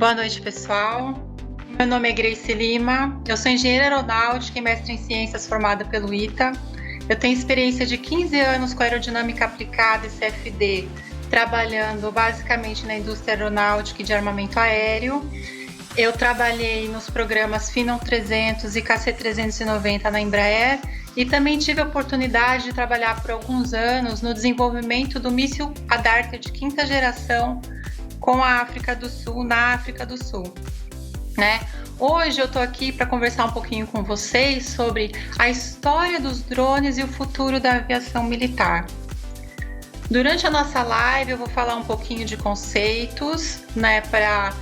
Boa noite, pessoal. Meu nome é Grace Lima, eu sou engenheira aeronáutica e mestre em ciências formada pelo ITA. Eu tenho experiência de 15 anos com aerodinâmica aplicada e CFD, trabalhando basicamente na indústria aeronáutica e de armamento aéreo. Eu trabalhei nos programas Phenom 300 e KC-390 na Embraer e também tive a oportunidade de trabalhar por alguns anos no desenvolvimento do míssil Adarter de quinta geração com a África do Sul, na África do Sul, né? Hoje eu tô aqui para conversar um pouquinho com vocês sobre a história dos drones e o futuro da aviação militar. Durante a nossa live eu vou falar um pouquinho de conceitos, né, para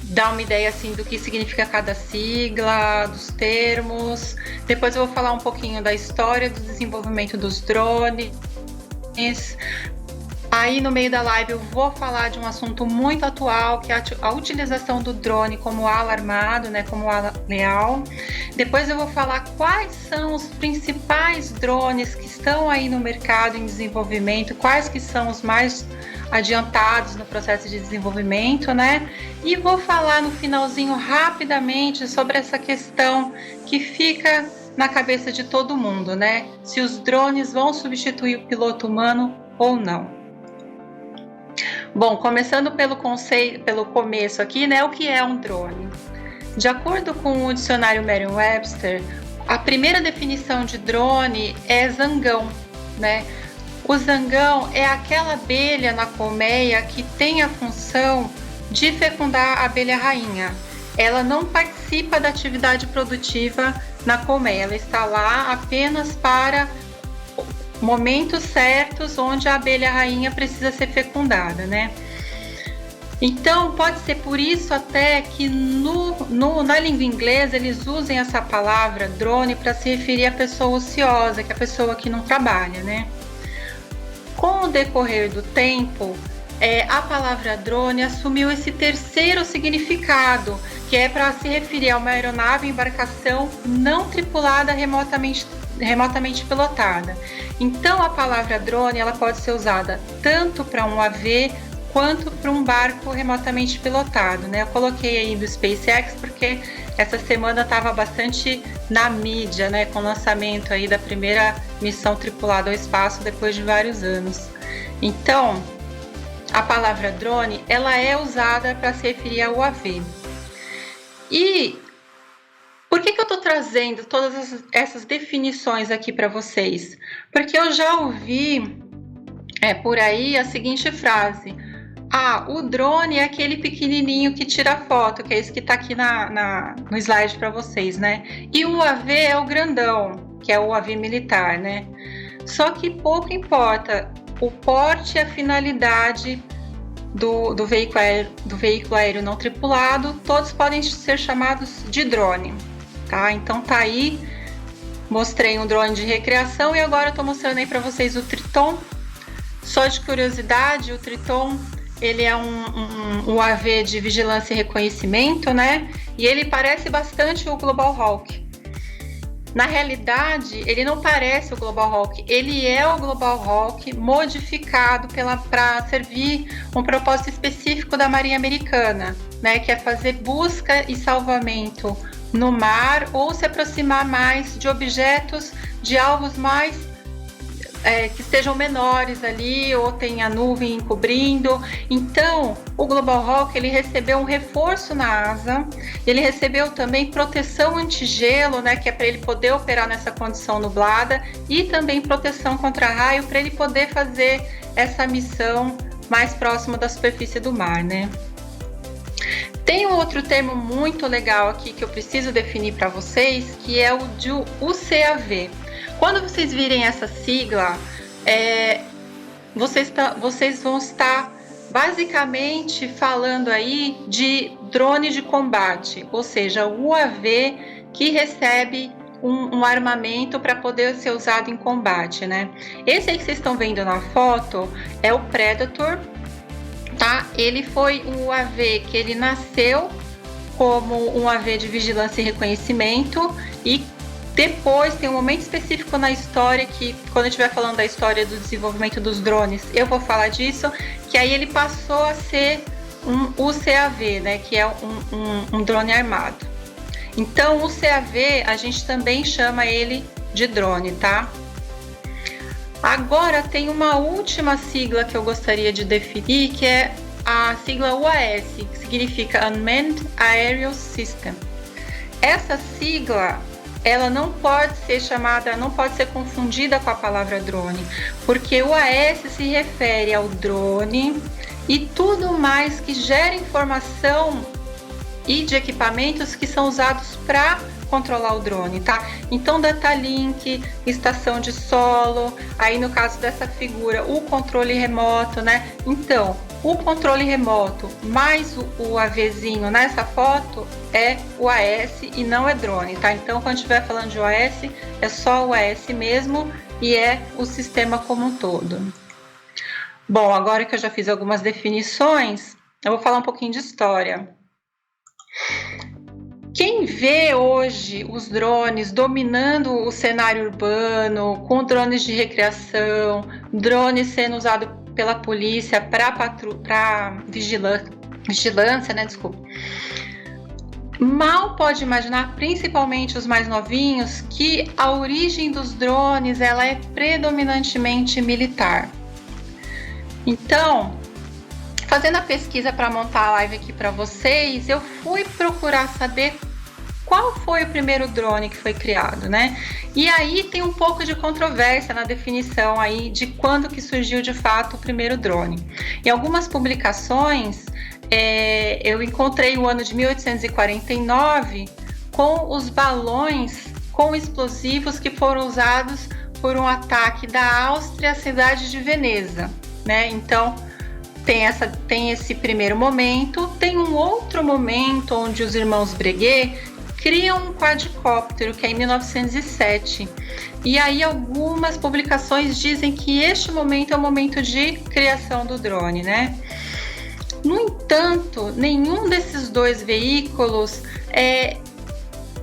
dar uma ideia assim do que significa cada sigla, dos termos. Depois eu vou falar um pouquinho da história do desenvolvimento dos drones. Aí no meio da live eu vou falar de um assunto muito atual, que é a utilização do drone como ala armado, né, como ala leal. Depois eu vou falar quais são os principais drones que estão aí no mercado em desenvolvimento, quais que são os mais adiantados no processo de desenvolvimento, né? E vou falar no finalzinho rapidamente sobre essa questão que fica na cabeça de todo mundo, né? Se os drones vão substituir o piloto humano ou não. Bom, começando pelo começo aqui, né? O que é um drone? De acordo com o dicionário Merriam-Webster, a primeira definição de drone é zangão, né? O zangão é aquela abelha na colmeia que tem a função de fecundar a abelha rainha. Ela não participa da atividade produtiva na colmeia, ela está lá apenas para momentos certos onde a abelha rainha precisa ser fecundada, né? Então, pode ser por isso até que na língua inglesa eles usem essa palavra drone para se referir à pessoa ociosa, que é a pessoa que não trabalha, né? Com o decorrer do tempo, a palavra drone assumiu esse terceiro significado, que é para se referir a uma aeronave, embarcação não tripulada remotamente pilotada. Então, a palavra drone ela pode ser usada tanto para um AV quanto para um barco remotamente pilotado, né? Eu coloquei aí do SpaceX porque essa semana estava bastante na mídia, né? Com o lançamento aí da primeira missão tripulada ao espaço depois de vários anos. Então, a palavra drone ela é usada para se referir ao AV. E por que eu estou trazendo todas essas definições aqui para vocês? Porque eu já ouvi por aí a seguinte frase: o drone é aquele pequenininho que tira foto, que é esse que está aqui no slide para vocês, né? E o AV é o grandão, que é o AV militar, né? Só que pouco importa o porte e a finalidade do veículo aéreo não tripulado, todos podem ser chamados de drone, tá? Então tá aí, mostrei um drone de recreação e agora eu tô mostrando aí para vocês o Triton. Só de curiosidade, o Triton ele é um AV de vigilância e reconhecimento, né? E ele parece bastante o Global Hawk. Na realidade, ele não parece o Global Hawk, ele é o Global Hawk modificado para servir um propósito específico da Marinha Americana, né? Que é fazer busca e salvamento no mar ou se aproximar mais de objetos, de alvos mais que estejam menores ali ou tenha nuvem encobrindo. Então, o Global Hawk ele recebeu um reforço na asa, ele recebeu também proteção anti-gelo, né, que é para ele poder operar nessa condição nublada, e também proteção contra raio para ele poder fazer essa missão mais próxima da superfície do mar, né? Tem um outro termo muito legal aqui que eu preciso definir para vocês, que é o de UCAV. Quando vocês virem essa sigla, vocês vão estar basicamente falando aí de drone de combate, ou seja, o UAV que recebe um armamento para poder ser usado em combate, né? Esse aí que vocês estão vendo na foto é o Predator, tá? Ele foi um UAV que ele nasceu como um AV de vigilância e reconhecimento e depois tem um momento específico na história que, quando eu estiver falando da história do desenvolvimento dos drones, eu vou falar disso, que aí ele passou a ser um UCAV, né, que é um drone armado. Então, o UCAV, a gente também chama ele de drone, tá? Agora, tem uma última sigla que eu gostaria de definir, que é a sigla UAS, que significa Unmanned Aerial System. Essa sigla, ela não pode ser confundida com a palavra drone, porque o UAS se refere ao drone e tudo mais que gera informação e de equipamentos que são usados para controlar o drone, tá? Então, data link, estação de solo, aí no caso dessa figura, o controle remoto, né? Então, o controle remoto mais o AVzinho nessa foto é o AS e não é drone, tá? Então, quando estiver falando de OAS, é só o AS mesmo e é o sistema como um todo. Bom, agora que eu já fiz algumas definições, eu vou falar um pouquinho de história. Quem vê hoje os drones dominando o cenário urbano, com drones de recreação, drones sendo usados pela polícia para vigilância, né? Desculpa. Mal pode imaginar, principalmente os mais novinhos, que a origem dos drones ela é predominantemente militar. Então, fazendo a pesquisa para montar a live aqui para vocês, eu fui procurar saber qual foi o primeiro drone que foi criado, né? E aí tem um pouco de controvérsia na definição aí de quando que surgiu de fato o primeiro drone. Em algumas publicações, eu encontrei o ano de 1849 com os balões com explosivos que foram usados por um ataque da Áustria à cidade de Veneza, né? Então, tem esse primeiro momento, tem um outro momento onde os irmãos Breguet criam um quadricóptero, que é em 1907. E aí algumas publicações dizem que este momento é o momento de criação do drone, né? No entanto, nenhum desses dois veículos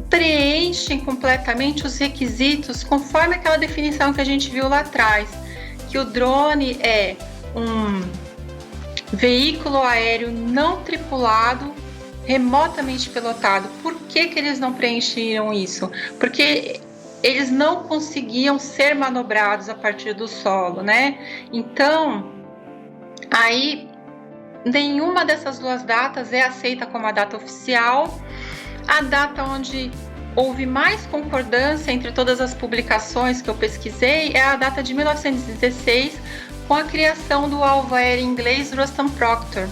preenchem completamente os requisitos conforme aquela definição que a gente viu lá atrás, que o drone é um veículo aéreo não tripulado, remotamente pilotado. Por que eles não preencheram isso? Porque eles não conseguiam ser manobrados a partir do solo, né? Então, aí nenhuma dessas duas datas é aceita como a data oficial. A data onde houve mais concordância entre todas as publicações que eu pesquisei é a data de 1916, com a criação do alvo aéreo inglês Rustam Proctor.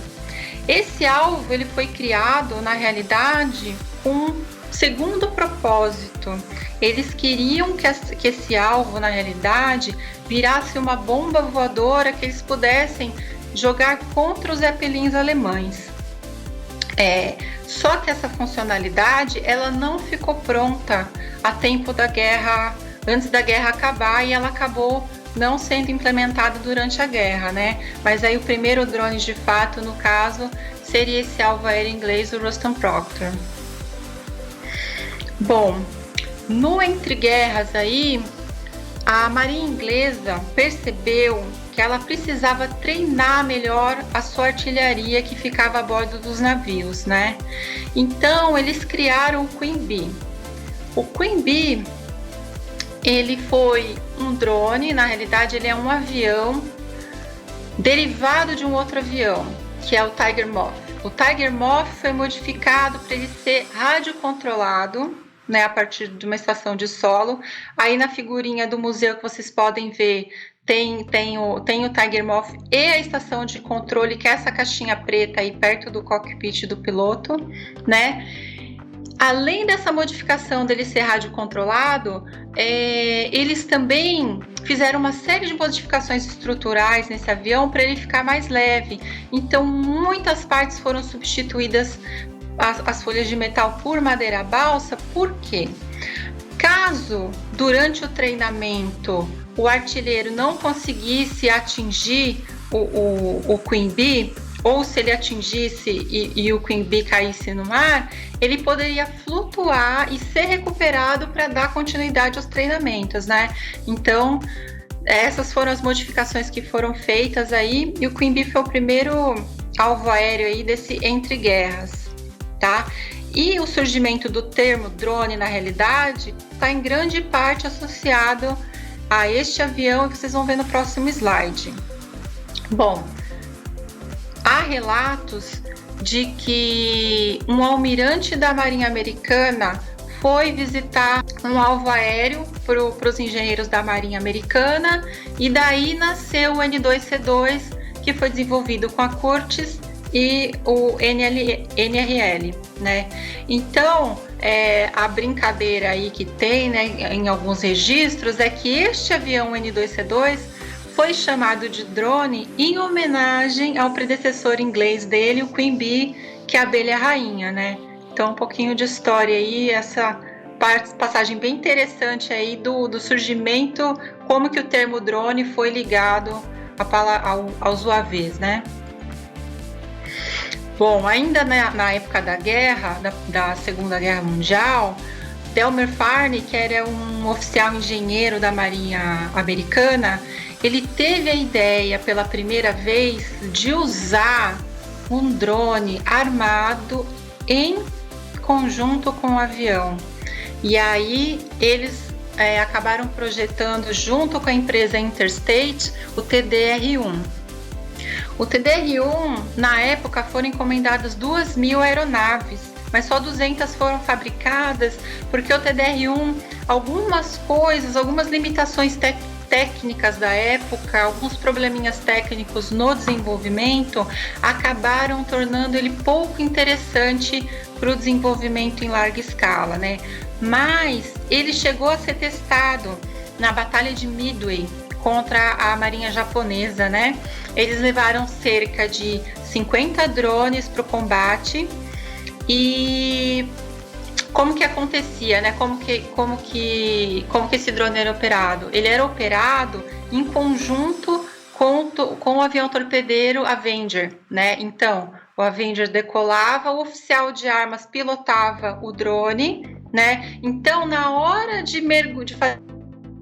Esse alvo ele foi criado, na realidade, com um segundo propósito. Eles queriam que esse alvo, na realidade, virasse uma bomba voadora que eles pudessem jogar contra os zeppelins alemães. Só que essa funcionalidade ela não ficou pronta a tempo da guerra, antes da guerra acabar, e ela acabou não sendo implementada durante a guerra, né? Mas aí o primeiro drone de fato, no caso, seria esse alvo aéreo inglês, o Rustam Proctor. Bom, no entre guerras aí, a Marinha Inglesa percebeu que ela precisava treinar melhor a sua artilharia que ficava a bordo dos navios, né? Então eles criaram o Queen Bee. O Queen Bee, ele foi um drone, na realidade ele é um avião derivado de um outro avião, que é o Tiger Moth. O Tiger Moth foi modificado para ele ser radiocontrolado, né, a partir de uma estação de solo. Aí na figurinha do museu que vocês podem ver, tem o Tiger Moth e a estação de controle, que é essa caixinha preta aí perto do cockpit do piloto, né? Além dessa modificação dele ser radiocontrolado, eles também fizeram uma série de modificações estruturais nesse avião para ele ficar mais leve. Então, muitas partes foram substituídas, as folhas de metal, por madeira balsa. Por quê? Caso, durante o treinamento, o artilheiro não conseguisse atingir o Queen Bee, ou se ele atingisse e o Queen Bee caísse no mar, ele poderia flutuar e ser recuperado para dar continuidade aos treinamentos, né? Então, essas foram as modificações que foram feitas aí, e o Queen Bee foi o primeiro alvo aéreo aí desse entre guerras, tá? E o surgimento do termo drone, na realidade, está em grande parte associado a este avião que vocês vão ver no próximo slide. Bom, há relatos de que um almirante da Marinha Americana foi visitar um alvo aéreo para os engenheiros da Marinha Americana, e daí nasceu o N2C2, que foi desenvolvido com a Curtiss e o NRL, né? Então, a brincadeira aí que tem, né, em alguns registros, é que este avião N2C2 foi chamado de drone em homenagem ao predecessor inglês dele, o Queen Bee, que é a abelha rainha, né? Então, um pouquinho de história aí, essa passagem bem interessante aí do surgimento, como que o termo drone foi ligado aos UAVs, né? Bom, ainda na época da guerra, da Segunda Guerra Mundial, Delmer Farney, que era um oficial engenheiro da Marinha Americana, ele teve a ideia pela primeira vez de usar um drone armado em conjunto com o avião. E aí eles acabaram projetando, junto com a empresa Interstate, o TDR-1. O TDR-1, na época, foram encomendadas 2.000 aeronaves, mas só 200 foram fabricadas, porque o TDR-1, algumas limitações técnicas da época, alguns probleminhas técnicos no desenvolvimento, acabaram tornando ele pouco interessante para o desenvolvimento em larga escala, né? Mas ele chegou a ser testado na Batalha de Midway contra a Marinha Japonesa, né? Eles levaram cerca de 50 drones para o combate. E como que acontecia, né? Como que esse drone era operado? Ele era operado em conjunto com o avião torpedeiro Avenger, né? Então, o Avenger decolava, o oficial de armas pilotava o drone, né? Então, na hora de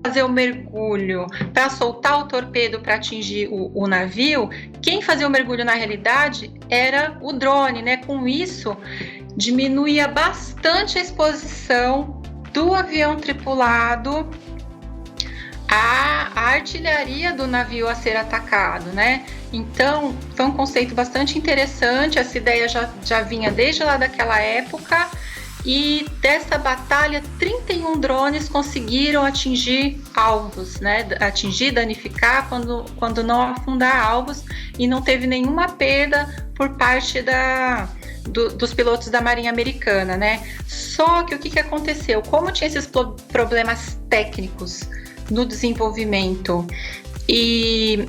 fazer o mergulho para soltar o torpedo para atingir o navio, quem fazia o mergulho na realidade era o drone, né? Com isso, diminuía bastante a exposição do avião tripulado à artilharia do navio a ser atacado, né? Então, foi um conceito bastante interessante, essa ideia já vinha desde lá daquela época, e dessa batalha, 31 drones conseguiram atingir alvos, né? Danificar quando não afundar alvos, e não teve nenhuma perda por parte dos pilotos da Marinha Americana, né? Só que o que aconteceu? Como tinha esses problemas técnicos no desenvolvimento e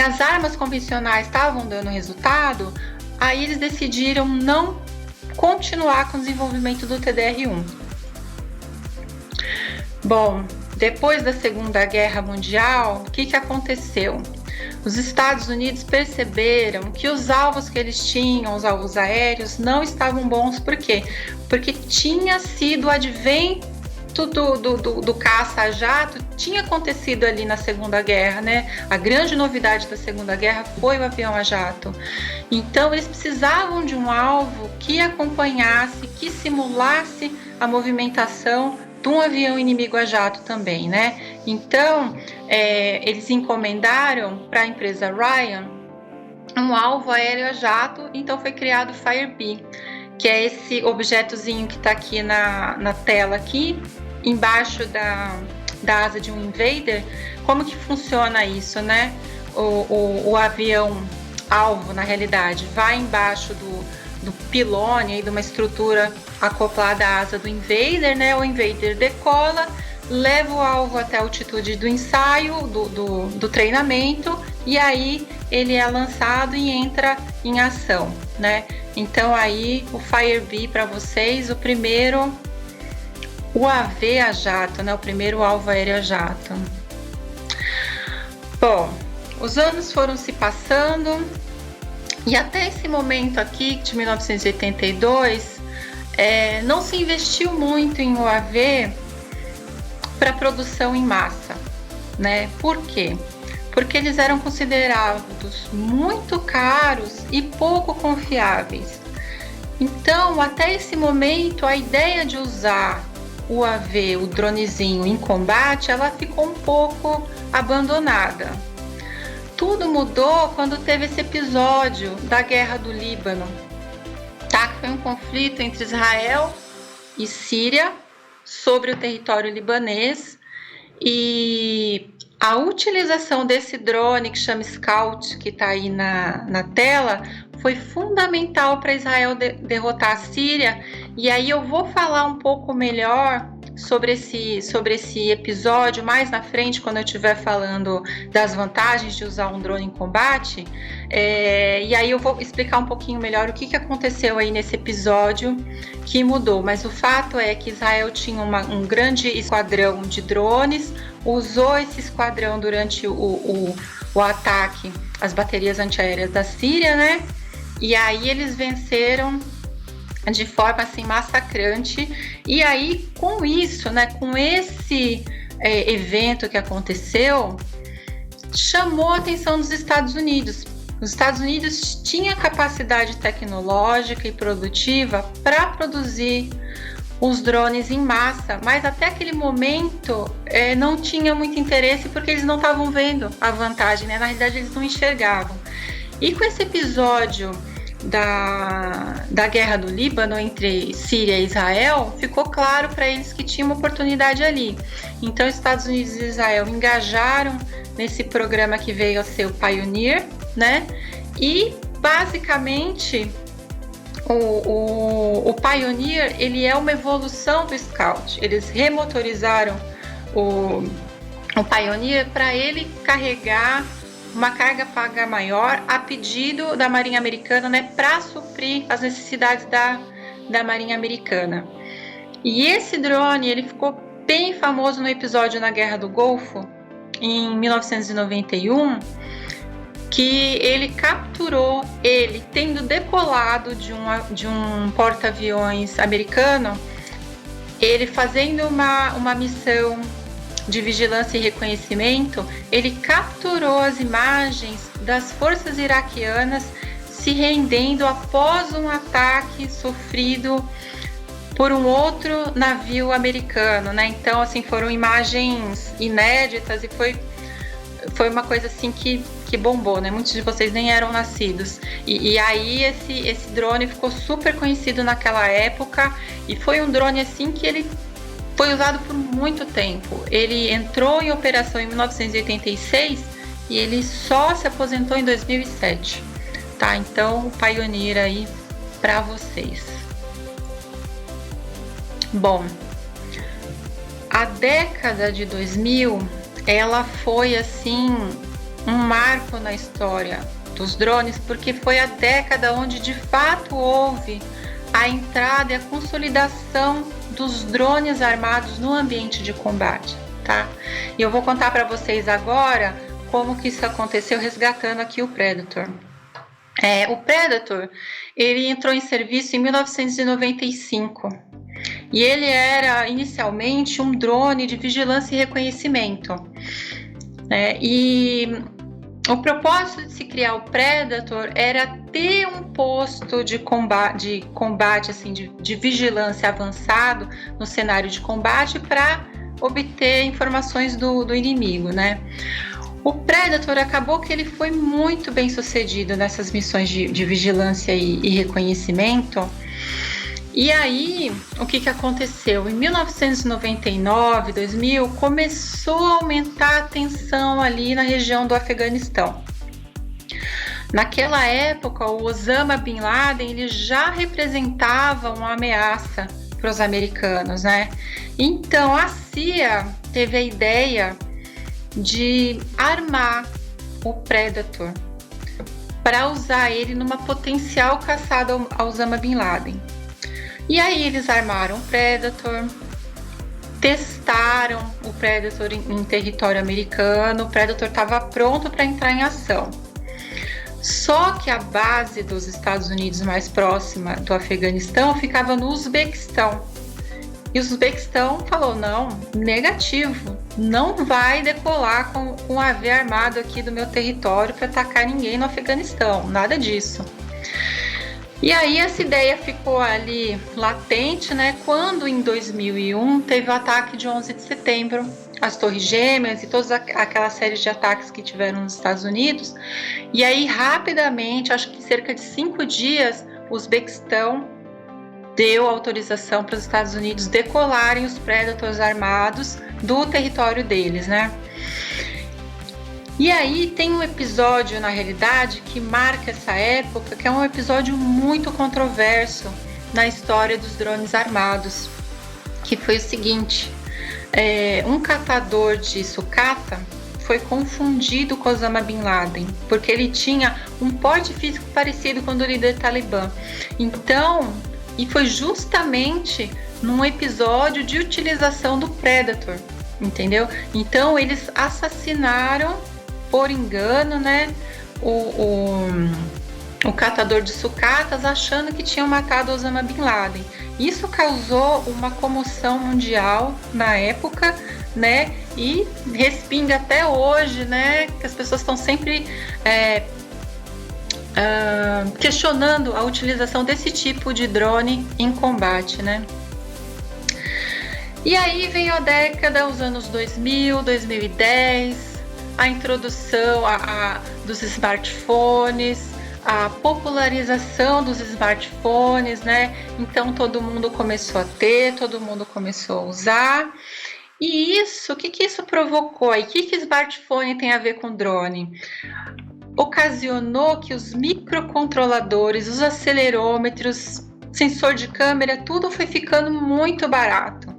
as armas convencionais estavam dando resultado, aí eles decidiram não continuar com o desenvolvimento do TDR-1. Bom, depois da Segunda Guerra Mundial, o que aconteceu? Os Estados Unidos perceberam que os alvos que eles tinham, os alvos aéreos, não estavam bons. Por quê? Porque tinha sido o advento do caça a jato, tinha acontecido ali na Segunda Guerra, né? A grande novidade da Segunda Guerra foi o avião a jato. Então, eles precisavam de um alvo que acompanhasse, que simulasse a movimentação de um avião inimigo a jato também, né? Então, eles encomendaram para a empresa Ryan um alvo aéreo a jato, então foi criado o Firebee, que é esse objetozinho que está aqui na tela aqui, embaixo da asa de um Invader. Como que funciona isso, né? O avião alvo, na realidade, vai embaixo do pilone, de uma estrutura acoplada à asa do Invader, né? O Invader decola, leva o alvo até a altitude do ensaio, do treinamento, e aí ele é lançado e entra em ação, né? Então aí o Firebee para vocês, o primeiro UAV a jato, né? O primeiro alvo aéreo a jato. Bom, os anos foram se passando e até esse momento aqui, de 1982, não se investiu muito em UAV para produção em massa, né? Por quê? porque eles eram considerados muito caros e pouco confiáveis. Então, até esse momento, a ideia de usar o UAV, o dronezinho, em combate, ela ficou um pouco abandonada. Tudo mudou quando teve esse episódio da Guerra do Líbano, tá? Que foi um conflito entre Israel e Síria sobre o território libanês, e a utilização desse drone que chama Scout, que está aí na tela, foi fundamental para Israel derrotar a Síria. E aí eu vou falar um pouco melhor sobre esse episódio mais na frente, quando eu estiver falando das vantagens de usar um drone em combate. E aí eu vou explicar um pouquinho melhor o que aconteceu aí nesse episódio que mudou. Mas o fato é que Israel tinha um grande esquadrão de drones, usou esse esquadrão durante o ataque às baterias antiaéreas da Síria, né? E aí eles venceram de forma assim massacrante. E aí com isso, né, com esse evento que aconteceu, chamou a atenção dos Estados Unidos. Os Estados Unidos tinham capacidade tecnológica e produtiva para produzir os drones em massa, mas até aquele momento não tinha muito interesse, porque eles não estavam vendo a vantagem, né? Na realidade eles não enxergavam. E com esse episódio da guerra do Líbano entre Síria e Israel, ficou claro para eles que tinha uma oportunidade ali. Então Estados Unidos e Israel engajaram nesse programa que veio a ser o Pioneer, né? E basicamente o Pioneer, ele é uma evolução do Scout. Eles remotorizaram o Pioneer para ele carregar uma carga paga maior a pedido da Marinha Americana, né, para suprir as necessidades da Marinha Americana. E esse drone, ele ficou bem famoso no episódio na Guerra do Golfo, em 1991, que ele capturou ele tendo decolado de um porta-aviões americano, ele fazendo uma missão de vigilância e reconhecimento. Ele capturou as imagens das forças iraquianas se rendendo após um ataque sofrido por um outro navio americano, né? Então, assim, foram imagens inéditas e foi uma coisa assim que bombou, né? Muitos de vocês nem eram nascidos. E aí esse drone ficou super conhecido naquela época, e foi um drone assim que ele foi usado por muito tempo. Ele entrou em operação em 1986 e ele só se aposentou em 2007, tá? Então, o Pioneer aí para vocês. Bom, a década de 2000, ela foi assim um marco na história dos drones, porque foi a década onde de fato houve a entrada e a consolidação dos drones armados no ambiente de combate, tá? E eu vou contar para vocês agora como que isso aconteceu, resgatando aqui o Predator. O Predator, ele entrou em serviço em 1995 e ele era inicialmente um drone de vigilância e reconhecimento, né? E o propósito de se criar o Predator era ter um posto de combate assim, de vigilância avançado no cenário de combate para obter informações do inimigo, né? O Predator acabou que ele foi muito bem sucedido nessas missões de vigilância e reconhecimento. E aí, o que aconteceu? Em 1999, 2000, começou a aumentar a tensão ali na região do Afeganistão. Naquela época, o Osama Bin Laden, ele já representava uma ameaça para os americanos, né? Então, a CIA teve a ideia de armar o Predator para usar ele numa potencial caçada ao Osama Bin Laden. E aí eles armaram o Predator, testaram o Predator em território americano. O Predator estava pronto para entrar em ação. Só que a base dos Estados Unidos mais próxima do Afeganistão ficava no Uzbequistão. E o Uzbequistão falou, não, negativo, não vai decolar com um AV armado aqui do meu território para atacar ninguém no Afeganistão, nada disso. E aí essa ideia ficou ali latente, né? Quando em 2001 teve o ataque de 11 de setembro, as Torres Gêmeas e toda aquela série de ataques que tiveram nos Estados Unidos. E aí rapidamente, acho que cerca de 5 dias, o Uzbequistão deu autorização para os Estados Unidos decolarem os Predators armados do território deles, né? E aí tem um episódio, na realidade, que marca essa época, que é um episódio muito controverso na história dos drones armados, que foi o seguinte, um catador de sucata foi confundido com Osama Bin Laden, porque ele tinha um porte físico parecido com o do líder talibã. Então, e foi justamente num episódio de utilização do Predator, entendeu? Então, eles assassinaram por engano, né, o catador de sucatas, achando que tinham matado Osama Bin Laden. Isso causou uma comoção mundial na época, né, e respinga até hoje, né, que as pessoas estão sempre questionando a utilização desse tipo de drone em combate, né. E aí veio a década, os anos 2000, 2010, a introdução dos smartphones, a popularização dos smartphones, né? Então todo mundo começou a ter, todo mundo começou a usar. E isso, o que isso provocou? E o que smartphone tem a ver com drone? Ocasionou que os microcontroladores, os acelerômetros, sensor de câmera, tudo foi ficando muito barato.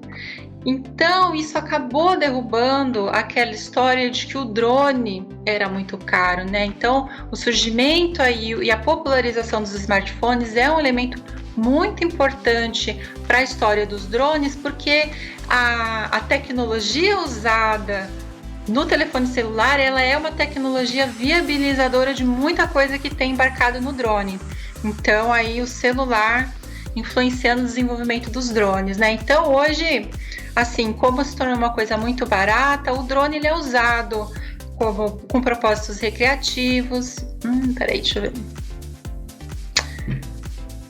Então, isso acabou derrubando aquela história de que o drone era muito caro, né? Então, o surgimento aí e a popularização dos smartphones é um elemento muito importante para a história dos drones, porque a tecnologia usada no telefone celular, ela é uma tecnologia viabilizadora de muita coisa que tem embarcado no drone. Então, aí o celular influenciando o desenvolvimento dos drones, né? Então, hoje, assim, como se tornou uma coisa muito barata, o drone ele é usado com propósitos recreativos. Peraí, deixa eu ver.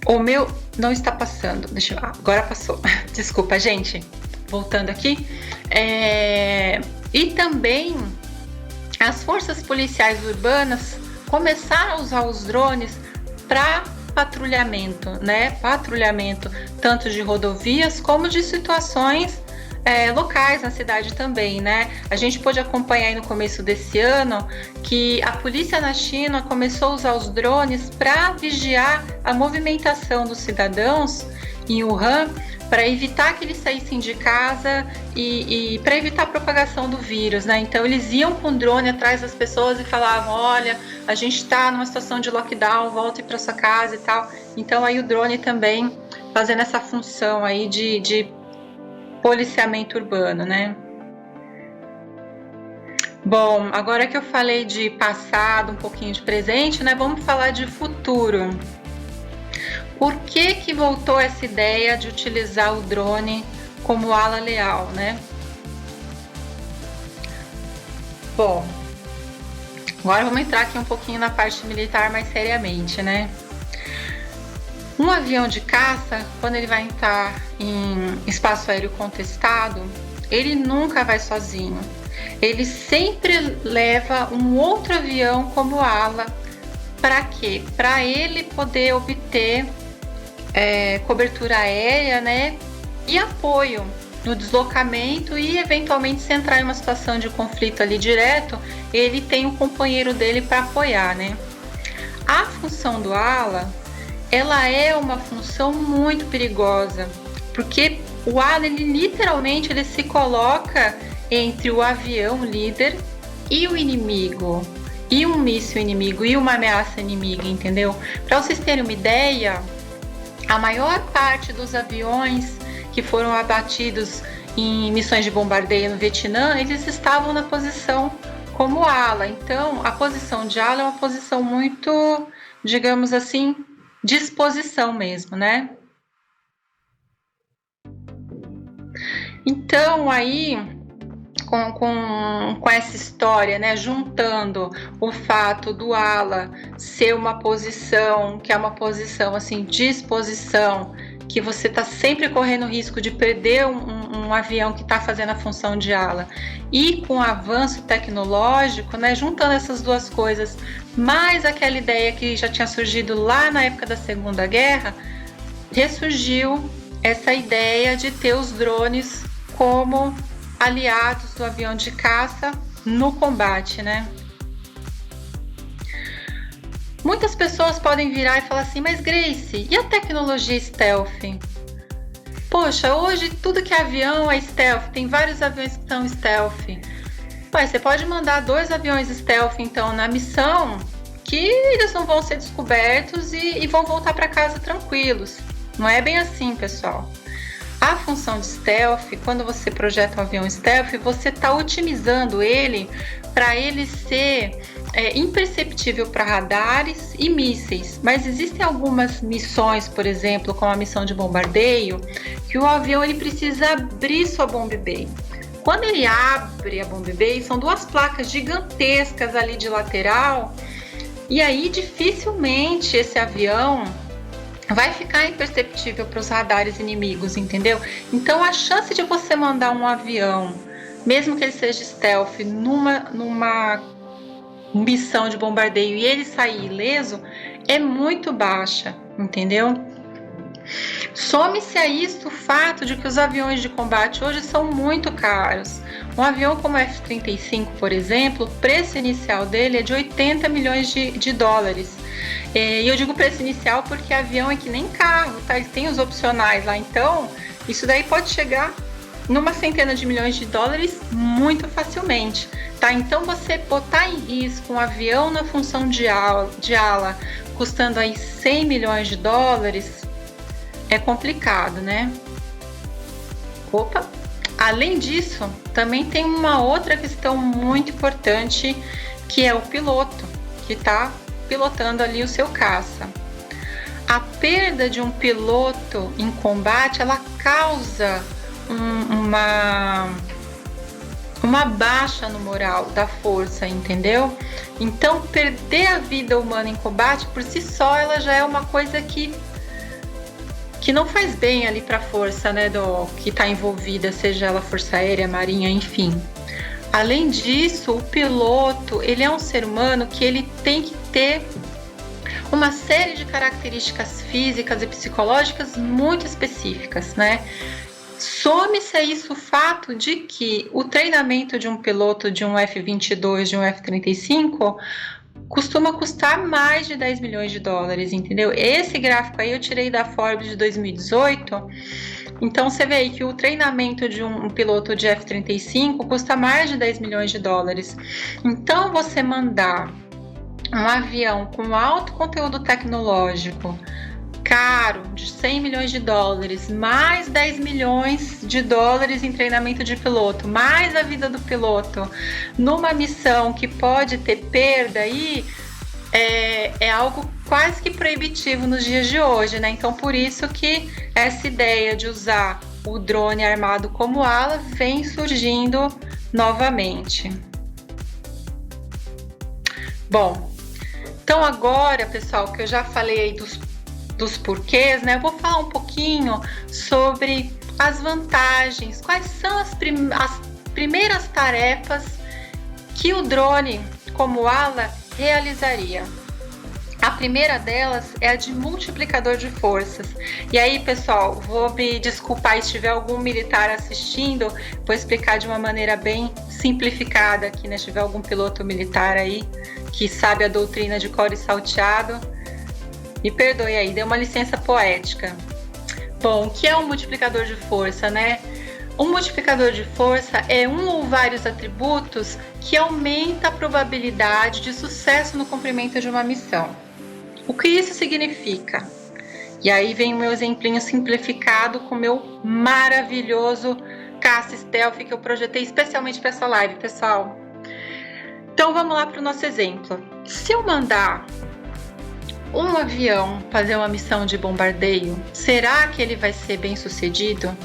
O meu não está passando. Agora passou. Desculpa, gente. Voltando aqui. E também as forças policiais urbanas começaram a usar os drones para patrulhamento, né? Patrulhamento tanto de rodovias como de situações locais na cidade também, né? A gente pôde acompanhar aí no começo desse ano que a polícia na China começou a usar os drones para vigiar a movimentação dos cidadãos em Wuhan, para evitar que eles saíssem de casa e para evitar a propagação do vírus, né? Então eles iam com drone atrás das pessoas e falavam, olha, a gente está numa situação de lockdown, volte para sua casa e tal. Então aí o drone também fazendo essa função aí de policiamento urbano, né? Bom, agora que eu falei de passado, um pouquinho de presente, né? Vamos falar de futuro. Por que voltou essa ideia de utilizar o drone como ala leal, né? Bom, agora vamos entrar aqui um pouquinho na parte militar mais seriamente, né? Um avião de caça, quando ele vai entrar em espaço aéreo contestado, ele nunca vai sozinho. Ele sempre leva um outro avião como ala. Para quê? Para ele poder obter cobertura aérea, né? E apoio no deslocamento e eventualmente se entrar em uma situação de conflito ali direto, ele tem um companheiro dele para apoiar, né? A função do ala, ela é uma função muito perigosa, porque o ala, ele literalmente ele se coloca entre o avião líder e o inimigo, e um míssil inimigo, e uma ameaça inimiga, entendeu? Para vocês terem uma ideia, a maior parte dos aviões que foram abatidos em missões de bombardeio no Vietnã, eles estavam na posição como ala. Então, a posição de ala é uma posição muito, digamos assim, de exposição mesmo, né? Então, aí, com essa história, né, juntando o fato do ala ser uma posição, que é uma posição assim, de exposição, que você está sempre correndo o risco de perder um avião que está fazendo a função de ala, e com o avanço tecnológico, né, juntando essas duas coisas, mais aquela ideia que já tinha surgido lá na época da Segunda Guerra, ressurgiu essa ideia de ter os drones como aliados do avião de caça no combate, né? Muitas pessoas podem virar e falar assim, mas Grace, e a tecnologia stealth? Poxa, hoje tudo que é avião é stealth, tem vários aviões que são stealth. Mas você pode mandar 2 aviões stealth então na missão, que eles não vão ser descobertos e vão voltar para casa tranquilos. Não é bem assim, pessoal. A função de stealth, quando você projeta um avião stealth, você está otimizando ele para ele ser imperceptível para radares e mísseis. Mas existem algumas missões, por exemplo, como a missão de bombardeio, que o avião ele precisa abrir sua bomb bay. Quando ele abre a bomb bay, são 2 placas gigantescas ali de lateral, e aí dificilmente esse avião vai ficar imperceptível para os radares inimigos, entendeu? Então a chance de você mandar um avião, mesmo que ele seja stealth, numa missão de bombardeio e ele sair ileso, é muito baixa, entendeu? Some-se a isso o fato de que os aviões de combate hoje são muito caros. Um avião como o F-35, por exemplo, o preço inicial dele é de 80 milhões de dólares. E eu digo preço inicial porque avião é que nem carro, tá? Tem os opcionais lá, então isso daí pode chegar numa centena de milhões de dólares muito facilmente, tá? Então você botar em risco um avião na função de ala custando aí 100 milhões de dólares é complicado, né? Além disso, também tem uma outra questão muito importante, que é o piloto, que está pilotando ali o seu caça. A perda de um piloto em combate, ela causa uma baixa no moral da força, entendeu? Então, perder a vida humana em combate, por si só, ela já é uma coisa que não faz bem ali para a força, né, que está envolvida, seja ela força aérea, marinha, enfim. Além disso, o piloto, ele é um ser humano que ele tem que ter uma série de características físicas e psicológicas muito específicas, né? Some-se a isso o fato de que o treinamento de um piloto de um F-22, de um F-35, costuma custar mais de 10 milhões de dólares, entendeu? Esse gráfico aí eu tirei da Forbes de 2018, então você vê aí que o treinamento de um piloto de F-35 custa mais de 10 milhões de dólares. Então você mandar um avião com alto conteúdo tecnológico, caro, de 100 milhões de dólares, mais 10 milhões de dólares em treinamento de piloto, mais a vida do piloto, numa missão que pode ter perda aí, é algo quase que proibitivo nos dias de hoje, né? Então, por isso que essa ideia de usar o drone armado como ala vem surgindo novamente. Bom, então agora, pessoal, que eu já falei aí dos porquês, né? Eu vou falar um pouquinho sobre as vantagens, quais são as primeiras tarefas que o drone como ala realizaria. A primeira delas é a de multiplicador de forças. E aí, pessoal, vou me desculpar se tiver algum militar assistindo, vou explicar de uma maneira bem simplificada aqui, né? Se tiver algum piloto militar aí que sabe a doutrina de cor e salteado, me perdoe aí, deu uma licença poética. Bom, o que é um multiplicador de força, né? Um multiplicador de força é um ou vários atributos que aumenta a probabilidade de sucesso no cumprimento de uma missão. O que isso significa? E aí vem o meu exemplinho simplificado com o meu maravilhoso caça stealth que eu projetei especialmente para essa live, pessoal. Então vamos lá para o nosso exemplo. Se eu mandar um avião fazer uma missão de bombardeio, será que ele vai ser bem sucedido?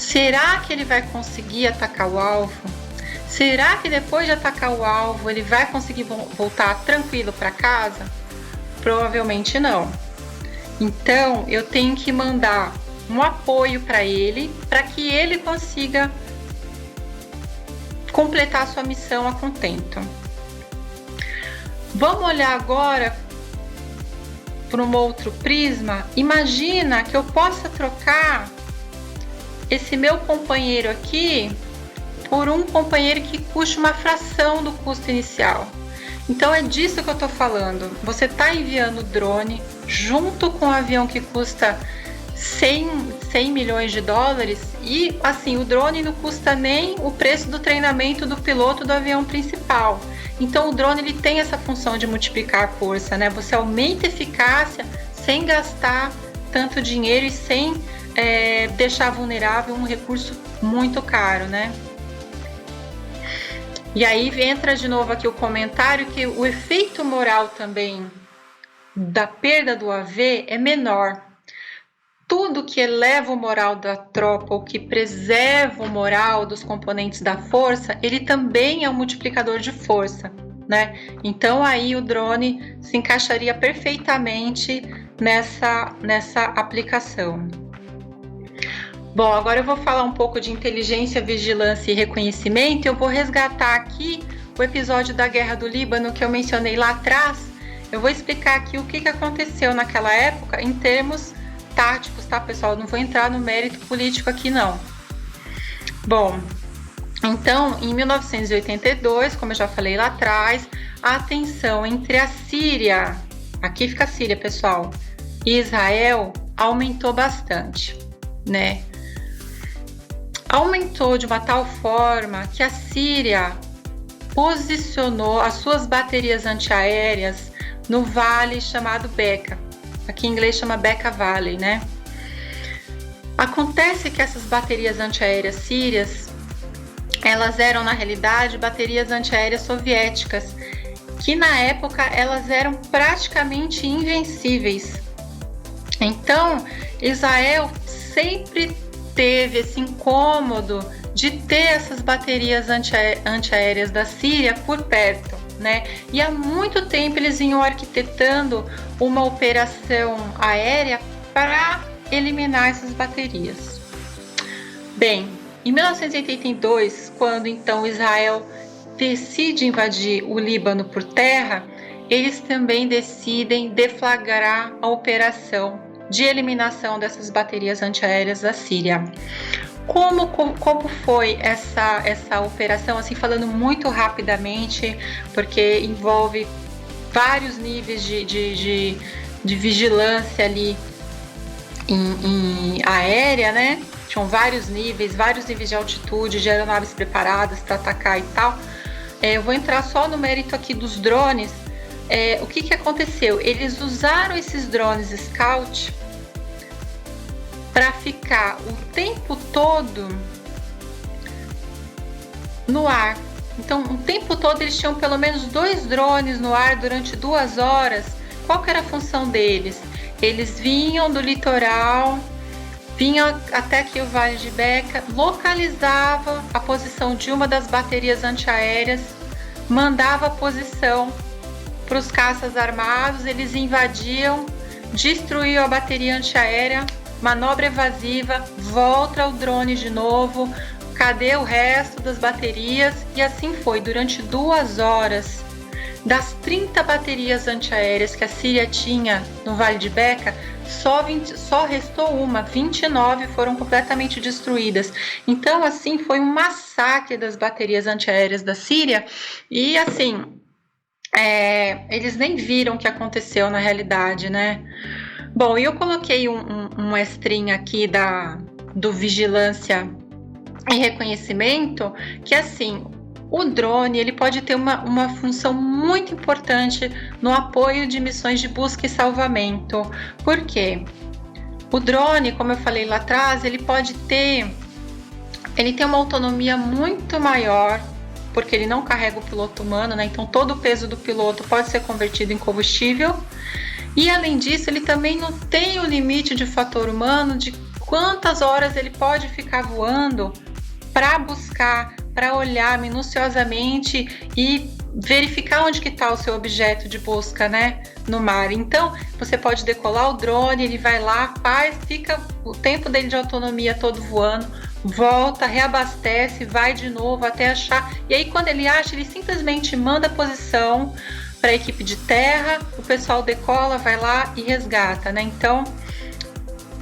Será que ele vai conseguir atacar o alvo? Será que depois de atacar o alvo ele vai conseguir voltar tranquilo para casa? Provavelmente não. Então eu tenho que mandar um apoio para que ele consiga completar a sua missão a contento. Vamos olhar agora por um outro prisma. Imagina que eu possa trocar esse meu companheiro aqui por um companheiro que custe uma fração do custo inicial. Então é disso que eu estou falando. Você está enviando o drone junto com o avião que custa 100 milhões de dólares e assim o drone não custa nem o preço do treinamento do piloto do avião principal. Então o drone ele tem essa função de multiplicar a força, né? Você aumenta a eficácia sem gastar tanto dinheiro e sem deixar vulnerável um recurso muito caro, né? E aí entra de novo aqui o comentário que o efeito moral também da perda do AV é menor. Tudo que eleva o moral da tropa ou que preserva o moral dos componentes da força, ele também é um multiplicador de força, né? Então aí o drone se encaixaria perfeitamente nessa aplicação. Bom, agora eu vou falar um pouco de inteligência, vigilância e reconhecimento. Eu vou resgatar aqui o episódio da Guerra do Líbano que eu mencionei lá atrás. Eu vou explicar aqui o que aconteceu naquela época em termos táticos, tá, pessoal? Não vou entrar no mérito político aqui, não. Bom, então, em 1982, como eu já falei lá atrás, a tensão entre a Síria, aqui fica a Síria, pessoal, e Israel aumentou bastante, né? Aumentou de uma tal forma que a Síria posicionou as suas baterias antiaéreas no vale chamado Beqa. Aqui em inglês chama Beqa Valley, né? Acontece que essas baterias antiaéreas sírias, elas eram na realidade baterias antiaéreas soviéticas, que na época elas eram praticamente invencíveis. Então, Israel sempre teve esse incômodo de ter essas baterias antiaéreas da Síria por perto, né? E há muito tempo eles vinham arquitetando uma operação aérea para eliminar essas baterias. Bem, em 1982, quando então Israel decide invadir o Líbano por terra, eles também decidem deflagrar a operação de eliminação dessas baterias antiaéreas da Síria. Como foi essa operação, assim, falando muito rapidamente, porque envolve vários níveis de vigilância ali em aérea, né? Tinham vários níveis de altitude, de aeronaves preparadas para atacar e tal. Eu vou entrar só no mérito aqui dos drones. O que aconteceu? Eles usaram esses drones Scout para ficar o tempo todo no ar. Então, o tempo todo eles tinham pelo menos 2 drones no ar durante 2 horas. Qual que era a função deles? Eles vinham do litoral, vinham até aqui o Vale de Beqa, localizavam a posição de uma das baterias antiaéreas, mandava a posição para os caças armados, eles invadiam, destruíam a bateria antiaérea, manobra evasiva, volta o drone de novo, cadê o resto das baterias? E assim foi, durante 2 horas. Das 30 baterias antiaéreas que a Síria tinha no Vale de Beqa, só restou uma, 29 foram completamente destruídas. Então, assim, foi um massacre das baterias antiaéreas da Síria e, assim, eles nem viram o que aconteceu na realidade, né? Bom, eu coloquei um extrinho aqui do vigilância e reconhecimento, que assim, o drone ele pode ter uma função muito importante no apoio de missões de busca e salvamento. Por quê? O drone, como eu falei lá atrás, ele tem uma autonomia muito maior, porque ele não carrega o piloto humano, né? Então todo o peso do piloto pode ser convertido em combustível. E além disso, ele também não tem o limite de fator humano de quantas horas ele pode ficar voando para buscar, para olhar minuciosamente e verificar onde que está o seu objeto de busca, né, no mar. Então, você pode decolar o drone, ele vai lá, fica o tempo dele de autonomia todo voando, volta, reabastece, vai de novo até achar. E aí, quando ele acha, ele simplesmente manda a posição para a equipe de terra, o pessoal decola, vai lá e resgata, né? Então,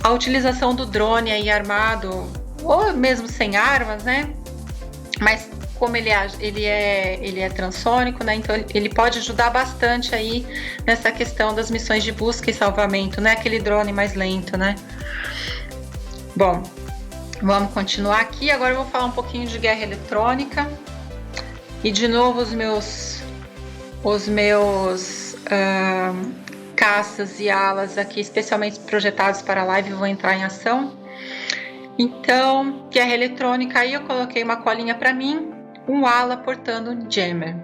a utilização do drone aí armado, ou mesmo sem armas, né? Mas como ele é transônico, né? Então ele pode ajudar bastante aí nessa questão das missões de busca e salvamento, né? Aquele drone mais lento, né? Bom, vamos continuar aqui. Agora eu vou falar um pouquinho de guerra eletrônica. E de novo os meus caças e alas aqui, especialmente projetados para a live, vão entrar em ação. Então, guerra eletrônica, aí eu coloquei uma colinha para mim, um ala portando um jammer.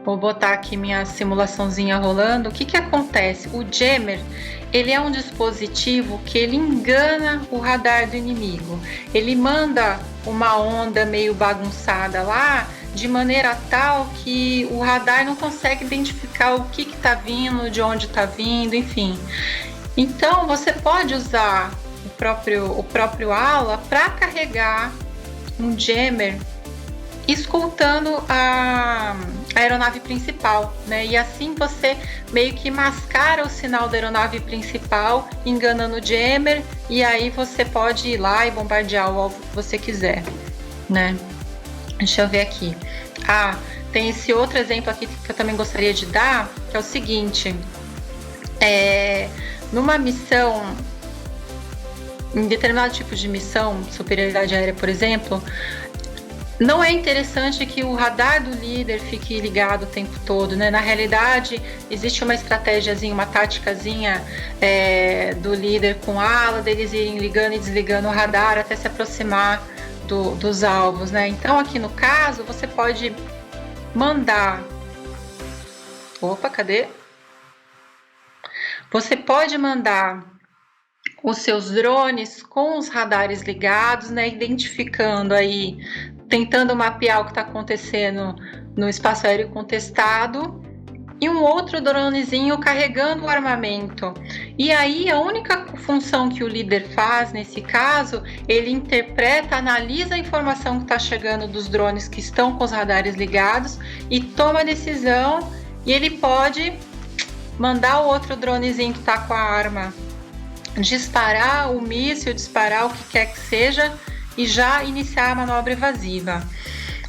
Vou botar aqui minha simulaçãozinha rolando. O que acontece? O jammer, ele é um dispositivo que ele engana o radar do inimigo. Ele manda uma onda meio bagunçada lá, de maneira tal que o radar não consegue identificar o que está vindo, de onde está vindo, enfim. Então, você pode usar o próprio ala para carregar um jammer escoltando a aeronave principal, né? E assim você meio que mascara o sinal da aeronave principal, enganando o jammer, e aí você pode ir lá e bombardear o alvo que você quiser, né? Deixa eu ver aqui. Tem esse outro exemplo aqui que eu também gostaria de dar, que é o seguinte: numa missão, em determinado tipo de missão, superioridade aérea, por exemplo, não é interessante que o radar do líder fique ligado o tempo todo, né? Na realidade, existe uma estratégiazinha, uma táticazinha do líder com ala, deles irem ligando e desligando o radar até se aproximar dos alvos, né? Então, aqui no caso, você pode mandar... Opa, cadê? Você pode mandar os seus drones com os radares ligados, né? Identificando aí, tentando mapear o que está acontecendo no espaço aéreo contestado, e um outro dronezinho carregando o armamento. E aí a única função que o líder faz nesse caso, ele interpreta, analisa a informação que está chegando dos drones que estão com os radares ligados e toma a decisão, e ele pode mandar o outro dronezinho que está com a arma disparar o míssil, disparar o que quer que seja e já iniciar a manobra evasiva.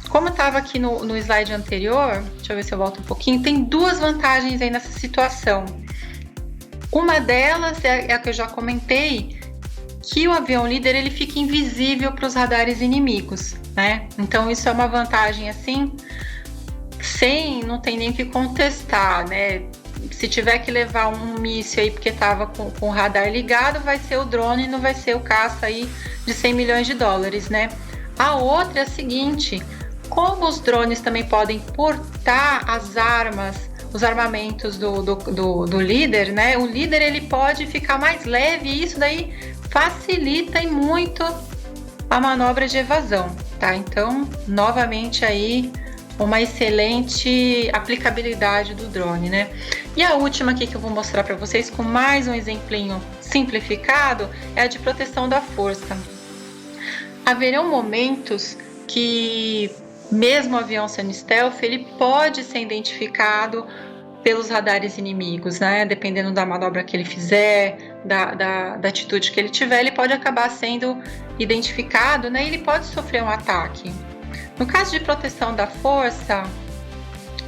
Como estava aqui no slide anterior, deixa eu ver se eu volto um pouquinho, tem duas vantagens aí nessa situação. Uma delas é a que eu já comentei, que o avião líder ele fica invisível para os radares inimigos, né? Então isso é uma vantagem assim, não tem nem que contestar, né? Se tiver que levar um míssil aí porque estava com o radar ligado, vai ser o drone, não vai ser o caça aí de 100 milhões de dólares, né? A outra é a seguinte: como os drones também podem portar as armas, os armamentos do líder, né? O líder ele pode ficar mais leve e isso daí facilita e muito a manobra de evasão, tá? Então, novamente aí uma excelente aplicabilidade do drone, né? E a última aqui que eu vou mostrar para vocês com mais um exemplinho simplificado é a de proteção da força. Haverão momentos que mesmo o avião sendo stealth, ele pode ser identificado pelos radares inimigos, né? Dependendo da manobra que ele fizer, da atitude que ele tiver, ele pode acabar sendo identificado, né? E ele pode sofrer um ataque. No caso de proteção da força,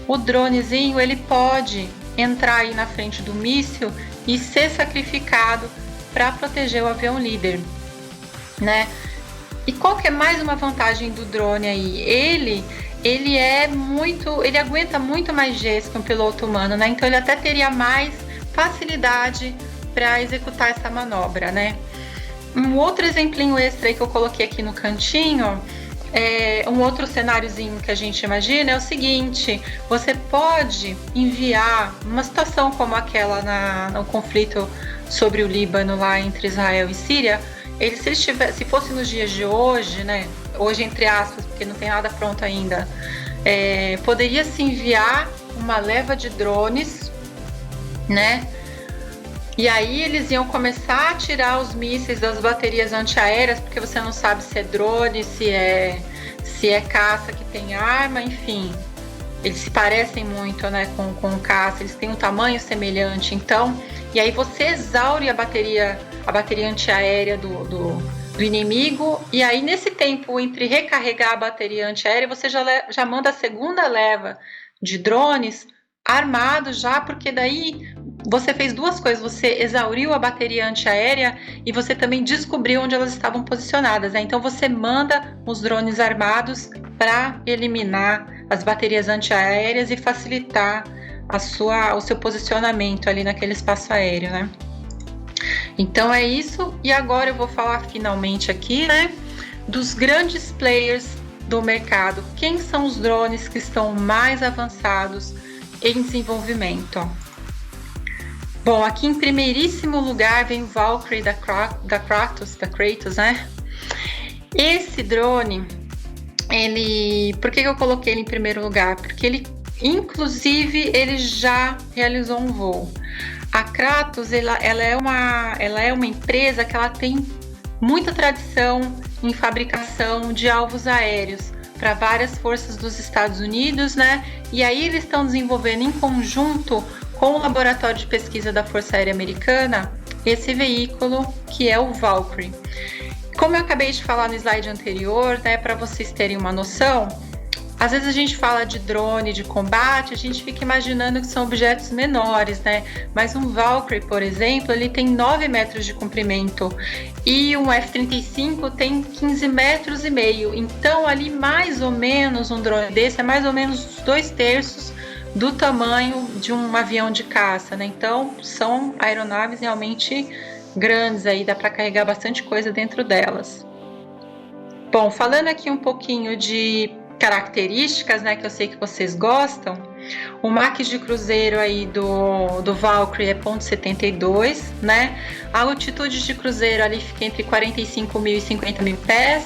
o dronezinho ele pode entrar aí na frente do míssil e ser sacrificado para proteger o avião líder, né? E qual que é mais uma vantagem do drone aí? Ele aguenta muito mais Gs que um piloto humano, né? Então ele até teria mais facilidade para executar essa manobra, né? Um outro exemplinho extra aí que eu coloquei aqui no cantinho, um outro cenáriozinho que a gente imagina é o seguinte: você pode enviar uma situação como aquela no conflito sobre o Líbano lá entre Israel e Síria, se fosse nos dias de hoje, né, hoje entre aspas, porque não tem nada pronto ainda, poderia se enviar uma leva de drones, né? E aí eles iam começar a tirar os mísseis das baterias antiaéreas, porque você não sabe se é drone, se é caça que tem arma, enfim. Eles se parecem muito, né, com caça, eles têm um tamanho semelhante, então, e aí você exaure a bateria antiaérea do inimigo, e aí nesse tempo entre recarregar a bateria antiaérea, você já manda a segunda leva de drones armados já, porque daí você fez duas coisas, você exauriu a bateria antiaérea e você também descobriu onde elas estavam posicionadas, né? Então você manda os drones armados para eliminar as baterias antiaéreas e facilitar o seu posicionamento ali naquele espaço aéreo, né? Então é isso, e agora eu vou falar finalmente aqui, né, dos grandes players do mercado. Quem são os drones que estão mais avançados em desenvolvimento? Bom, aqui em primeiríssimo lugar vem o Valkyrie da Kratos, né? Esse drone, por que eu coloquei ele em primeiro lugar? Porque ele já realizou um voo. A Kratos, ela é uma empresa que ela tem muita tradição em fabricação de alvos aéreos para várias forças dos Estados Unidos, né? E aí eles estão desenvolvendo em conjunto com o Laboratório de Pesquisa da Força Aérea Americana esse veículo que é o Valkyrie. Como eu acabei de falar no slide anterior, né, para vocês terem uma noção, às vezes a gente fala de drone, de combate, a gente fica imaginando que são objetos menores, né? Mas um Valkyrie, por exemplo, ele tem 9 metros de comprimento e um F-35 tem 15 metros e meio. Então, ali mais ou menos um drone desse é mais ou menos 2/3 do tamanho de um avião de caça, né? Então, são aeronaves realmente grandes aí, dá para carregar bastante coisa dentro delas. Bom, falando aqui um pouquinho de características, né, que eu sei que vocês gostam, o Mach de cruzeiro aí do Valkyrie é 0,72, né? A altitude de cruzeiro ali fica entre 45.000 e 50.000 pés,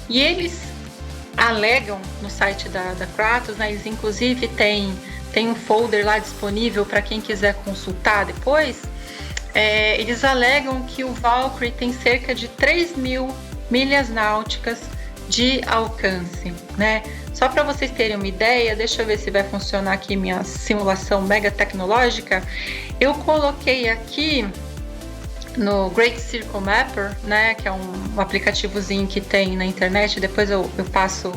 e eles alegam no site da Kratos, né, eles inclusive tem um folder lá disponível para quem quiser consultar depois, eles alegam que o Valkyrie tem cerca de 3.000 milhas náuticas de alcance, né? Só para vocês terem uma ideia, deixa eu ver se vai funcionar aqui minha simulação mega tecnológica. Eu coloquei aqui no Great Circle Mapper, né, que é um aplicativozinho que tem na internet, depois eu passo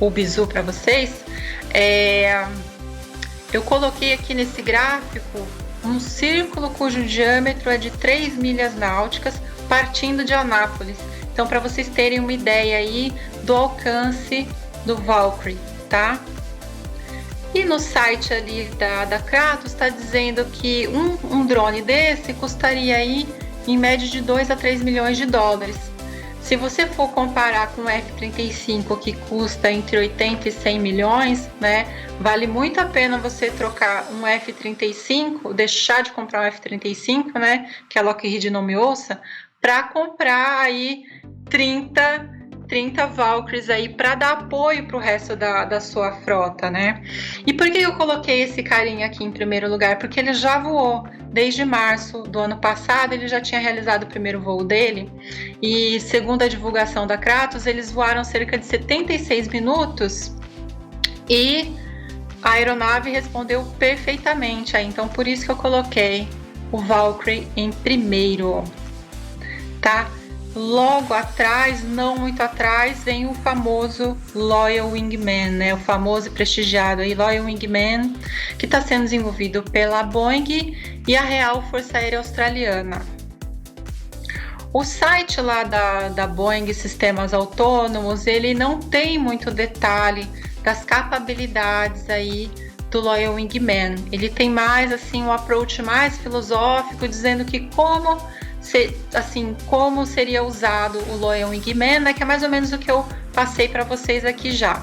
o bizu para vocês. Eu coloquei aqui nesse gráfico um círculo cujo diâmetro é de 3 milhas náuticas, partindo de Anápolis. Então, para vocês terem uma ideia aí do alcance do Valkyrie, tá? E no site ali da Kratos está dizendo que um drone desse custaria aí em média de 2 a 3 milhões de dólares. Se você for comparar com o F-35, que custa entre 80 e 100 milhões, né? Vale muito a pena você trocar um F-35, deixar de comprar um F-35, né? Que a Lockheed não me ouça, para comprar aí 30 Valkyries aí para dar apoio para o resto da sua frota, né? E por que eu coloquei esse carinha aqui em primeiro lugar? Porque ele já voou desde março do ano passado, ele já tinha realizado o primeiro voo dele, e segundo a divulgação da Kratos, eles voaram cerca de 76 minutos e a aeronave respondeu perfeitamente, então por isso que eu coloquei o Valkyrie em primeiro, tá? Logo atrás, não muito atrás, vem o famoso Loyal Wingman, né? O famoso e prestigiado aí, Loyal Wingman, que está sendo desenvolvido pela Boeing e a Real Força Aérea Australiana. O site lá da Boeing Sistemas Autônomos, ele não tem muito detalhe das capacidades aí do Loyal Wingman. Ele tem mais assim um approach mais filosófico, dizendo que como seria usado o Loyal Wingman, né, que é mais ou menos o que eu passei para vocês aqui já.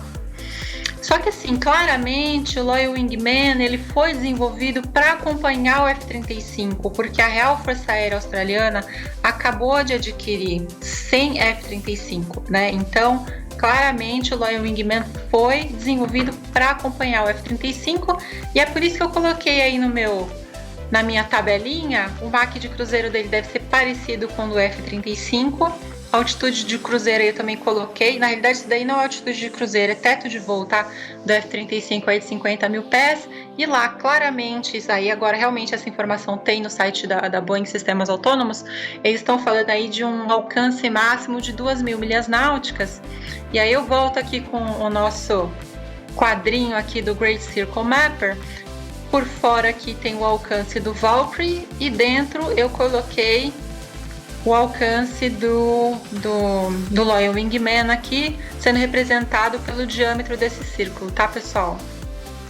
Só que assim, claramente o Loyal Wingman ele foi desenvolvido para acompanhar o F-35, porque a Real Força Aérea Australiana acabou de adquirir 100 F-35, né? Então, claramente o Loyal Wingman foi desenvolvido para acompanhar o F-35 e é por isso que eu coloquei aí na minha tabelinha, o Mach de cruzeiro dele deve ser parecido com o do F-35. A altitude de cruzeiro eu também coloquei. Na realidade, isso daí não é altitude de cruzeiro, é teto de voo, tá? Do F-35 aí de 50 mil pés. E lá, claramente, isso aí, agora realmente essa informação tem no site da Boeing Sistemas Autônomos. Eles estão falando aí de um alcance máximo de 2.000 milhas náuticas. E aí eu volto aqui com o nosso quadrinho aqui do Great Circle Mapper. Por fora aqui tem o alcance do Valkyrie e dentro eu coloquei o alcance do Loyal Wingman aqui, sendo representado pelo diâmetro desse círculo, tá, pessoal?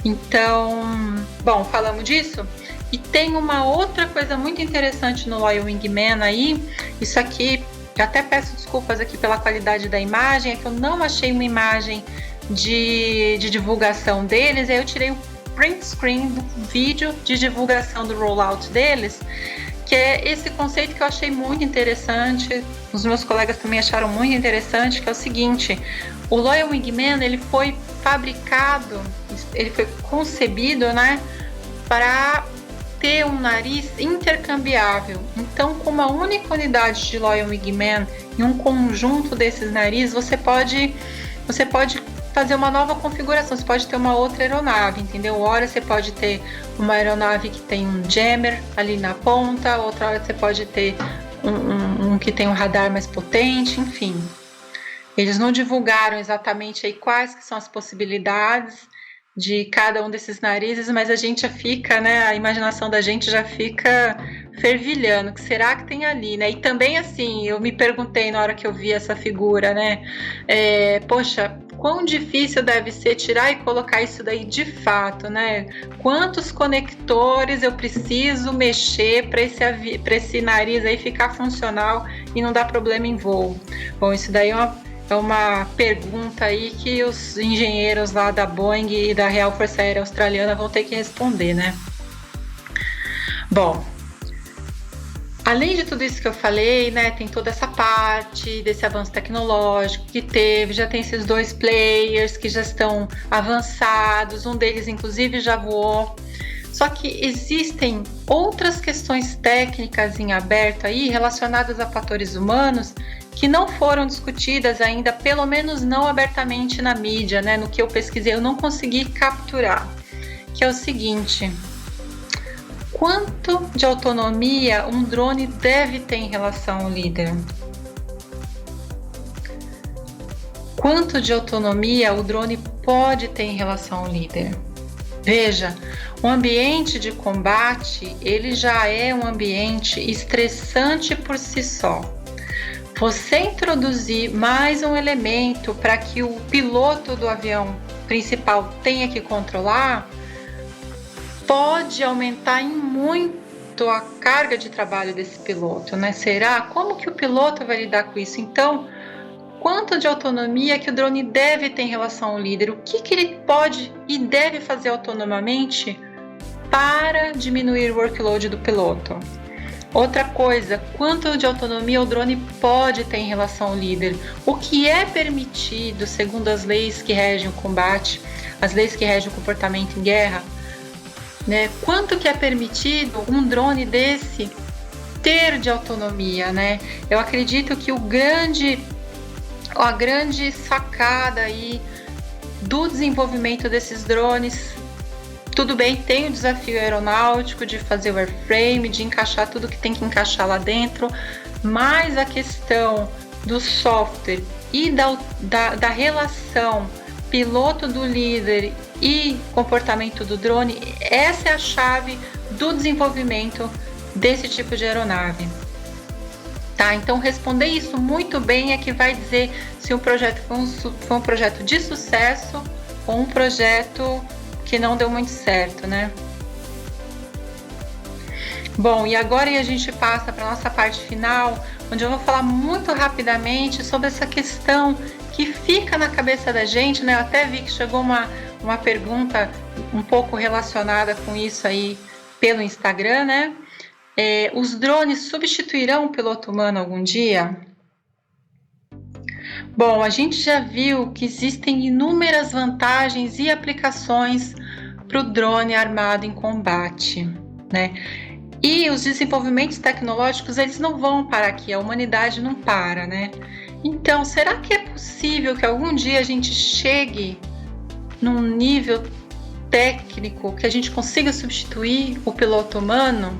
Então, bom, falamos disso. E tem uma outra coisa muito interessante no Loyal Wingman aí, isso aqui, eu até peço desculpas aqui pela qualidade da imagem, é que eu não achei uma imagem de divulgação deles, aí eu tirei um print screen do vídeo de divulgação do rollout deles, que é esse conceito que eu achei muito interessante, os meus colegas também acharam muito interessante, que é o seguinte: o Loyal Wingman ele foi fabricado, ele foi concebido, né, para ter um nariz intercambiável. Então, com uma única unidade de Loyal Wingman e um conjunto desses narizes, você pode fazer uma nova configuração, você pode ter uma outra aeronave, entendeu? Hora você pode ter uma aeronave que tem um jammer ali na ponta, outra hora você pode ter um que tem um radar mais potente, enfim. Eles não divulgaram exatamente aí quais que são as possibilidades de cada um desses narizes, mas a gente já fica, né, a imaginação da gente já fica fervilhando, o que será que tem ali, né? E também assim, eu me perguntei na hora que eu vi essa figura, né, poxa, quão difícil deve ser tirar e colocar isso daí de fato, né? Quantos conectores eu preciso mexer para esse nariz aí ficar funcional e não dar problema em voo? Bom, isso daí é uma pergunta aí que os engenheiros lá da Boeing e da Real Força Aérea Australiana vão ter que responder, né? Bom, além de tudo isso que eu falei, né, tem toda essa parte desse avanço tecnológico que teve, já tem esses dois players que já estão avançados, um deles inclusive já voou. Só que existem outras questões técnicas em aberto aí relacionadas a fatores humanos que não foram discutidas ainda, pelo menos não abertamente na mídia, né? No que eu pesquisei, eu não consegui capturar. Que é o seguinte: quanto de autonomia um drone deve ter em relação ao líder? Quanto de autonomia o drone pode ter em relação ao líder? Veja, o ambiente de combate, ele já é um ambiente estressante por si só. Você introduzir mais um elemento para que o piloto do avião principal tenha que controlar, pode aumentar em muito a carga de trabalho desse piloto, né? Será? Como que o piloto vai lidar com isso? Então, quanto de autonomia que o drone deve ter em relação ao líder? O que ele pode e deve fazer autonomamente para diminuir o workload do piloto? Outra coisa, quanto de autonomia o drone pode ter em relação ao líder? O que é permitido segundo as leis que regem o combate, as leis que regem o comportamento em guerra? Né? Quanto que é permitido um drone desse ter de autonomia, né? Eu acredito que a grande sacada aí do desenvolvimento desses drones, tudo bem, tem o desafio aeronáutico de fazer o airframe, de encaixar tudo que tem que encaixar lá dentro, mas a questão do software e da relação piloto do líder e comportamento do drone, essa é a chave do desenvolvimento desse tipo de aeronave. Tá? Então, responder isso muito bem é que vai dizer se o projeto foi um projeto de sucesso ou um projeto que não deu muito certo, né? Bom, e agora a gente passa para a nossa parte final, onde eu vou falar muito rapidamente sobre essa questão que fica na cabeça da gente, né? Eu até vi que chegou uma pergunta um pouco relacionada com isso aí pelo Instagram, né? Os drones substituirão o piloto humano algum dia? Bom, a gente já viu que existem inúmeras vantagens e aplicações para o drone armado em combate, né? E os desenvolvimentos tecnológicos, eles não vão parar aqui, a humanidade não para, né? Então, será que é possível que algum dia a gente chegue num nível técnico que a gente consiga substituir o piloto humano?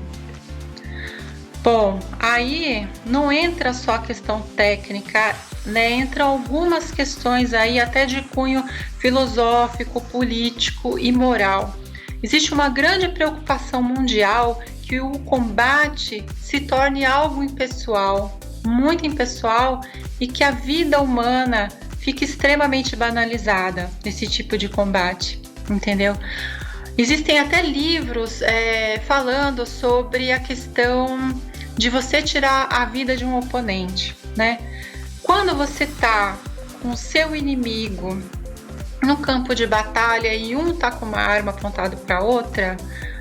Bom, aí não entra só a questão técnica, né? Entram algumas questões aí até de cunho filosófico, político e moral. Existe uma grande preocupação mundial que o combate se torne algo impessoal, muito impessoal, e que a vida humana fique extremamente banalizada nesse tipo de combate, entendeu? Existem até livros falando sobre a questão de você tirar a vida de um oponente, né? Quando você tá com o seu inimigo no campo de batalha e um tá com uma arma apontada para outra,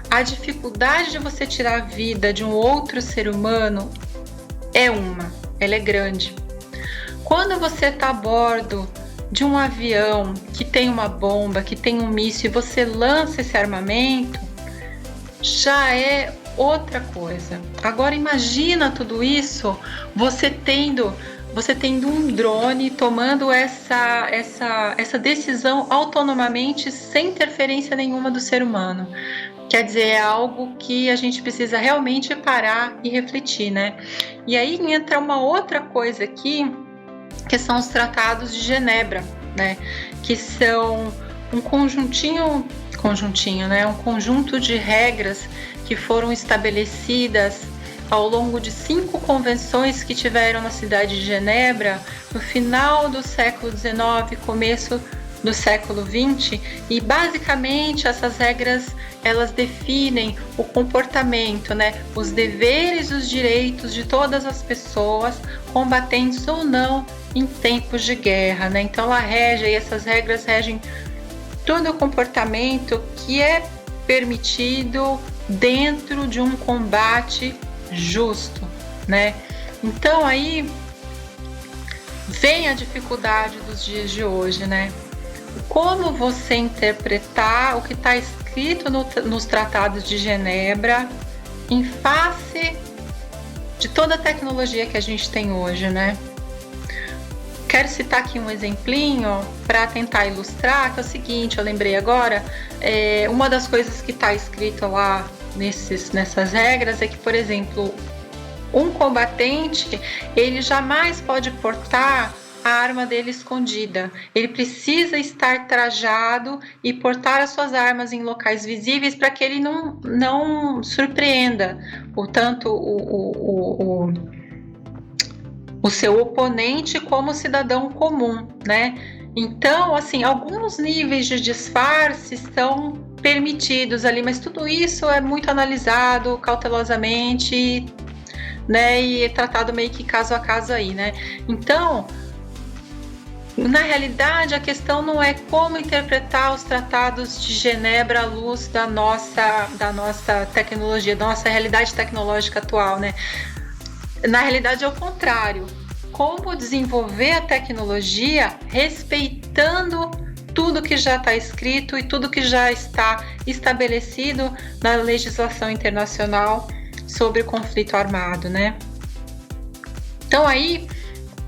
a dificuldade de você tirar a vida de um outro ser humano ela é grande. Quando você tá a bordo de um avião que tem uma bomba, que tem um míssil e você lança esse armamento, já é outra coisa. Agora imagina tudo isso, você tendo um drone tomando essa decisão autonomamente, sem interferência nenhuma do ser humano. Quer dizer, é algo que a gente precisa realmente parar e refletir, né? E aí entra uma outra coisa aqui, que são os tratados de Genebra, né? Que são um conjuntinho, né? Um conjunto de regras que foram estabelecidas ao longo de 5 convenções que tiveram na cidade de Genebra no final do século XIX, começo do século XX, e basicamente essas regras elas definem o comportamento, né, os deveres e os direitos de todas as pessoas, combatentes ou não, em tempos de guerra, né? Então ela rege, e essas regras regem todo o comportamento que é permitido dentro de um combate justo, né? Então aí vem a dificuldade dos dias de hoje, né? Como você interpretar o que está escrito nos tratados de Genebra em face de toda a tecnologia que a gente tem hoje, né? Quero citar aqui um exemplinho para tentar ilustrar, que é o seguinte, eu lembrei agora, uma das coisas que está escrito lá nessas regras é que, por exemplo, um combatente, ele jamais pode portar a arma dele escondida. Ele precisa estar trajado e portar as suas armas em locais visíveis para que ele não surpreenda tanto o seu oponente como o cidadão comum, né? Então, assim, alguns níveis de disfarce estão permitidos ali, mas tudo isso é muito analisado cautelosamente, né? E é tratado meio que caso a caso aí, né? Então, na realidade, a questão não é como interpretar os tratados de Genebra à luz da nossa tecnologia, da nossa realidade tecnológica atual, né? Na realidade é o contrário. Como desenvolver a tecnologia respeitando tudo que já está escrito e tudo que já está estabelecido na legislação internacional sobre o conflito armado, né? Então aí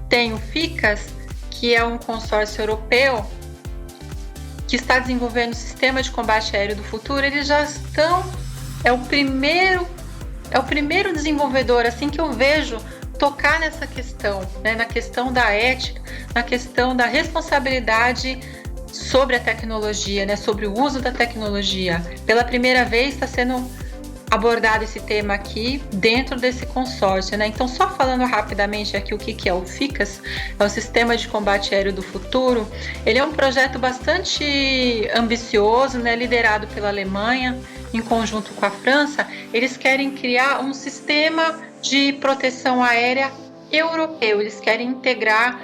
tem o FICAS, que é um consórcio europeu que está desenvolvendo o sistema de combate aéreo do futuro. Eles já estão, é o primeiro desenvolvedor assim que eu vejo tocar nessa questão, né, na questão da ética, na questão da responsabilidade sobre a tecnologia, né, sobre o uso da tecnologia. Pela primeira vez está sendo abordado esse tema aqui dentro desse consórcio, né? Então, só falando rapidamente aqui o que é o FICAS, é o Sistema de Combate Aéreo do Futuro. Ele é um projeto bastante ambicioso, né, liderado pela Alemanha em conjunto com a França, eles querem criar um sistema de proteção aérea europeu. Eles querem integrar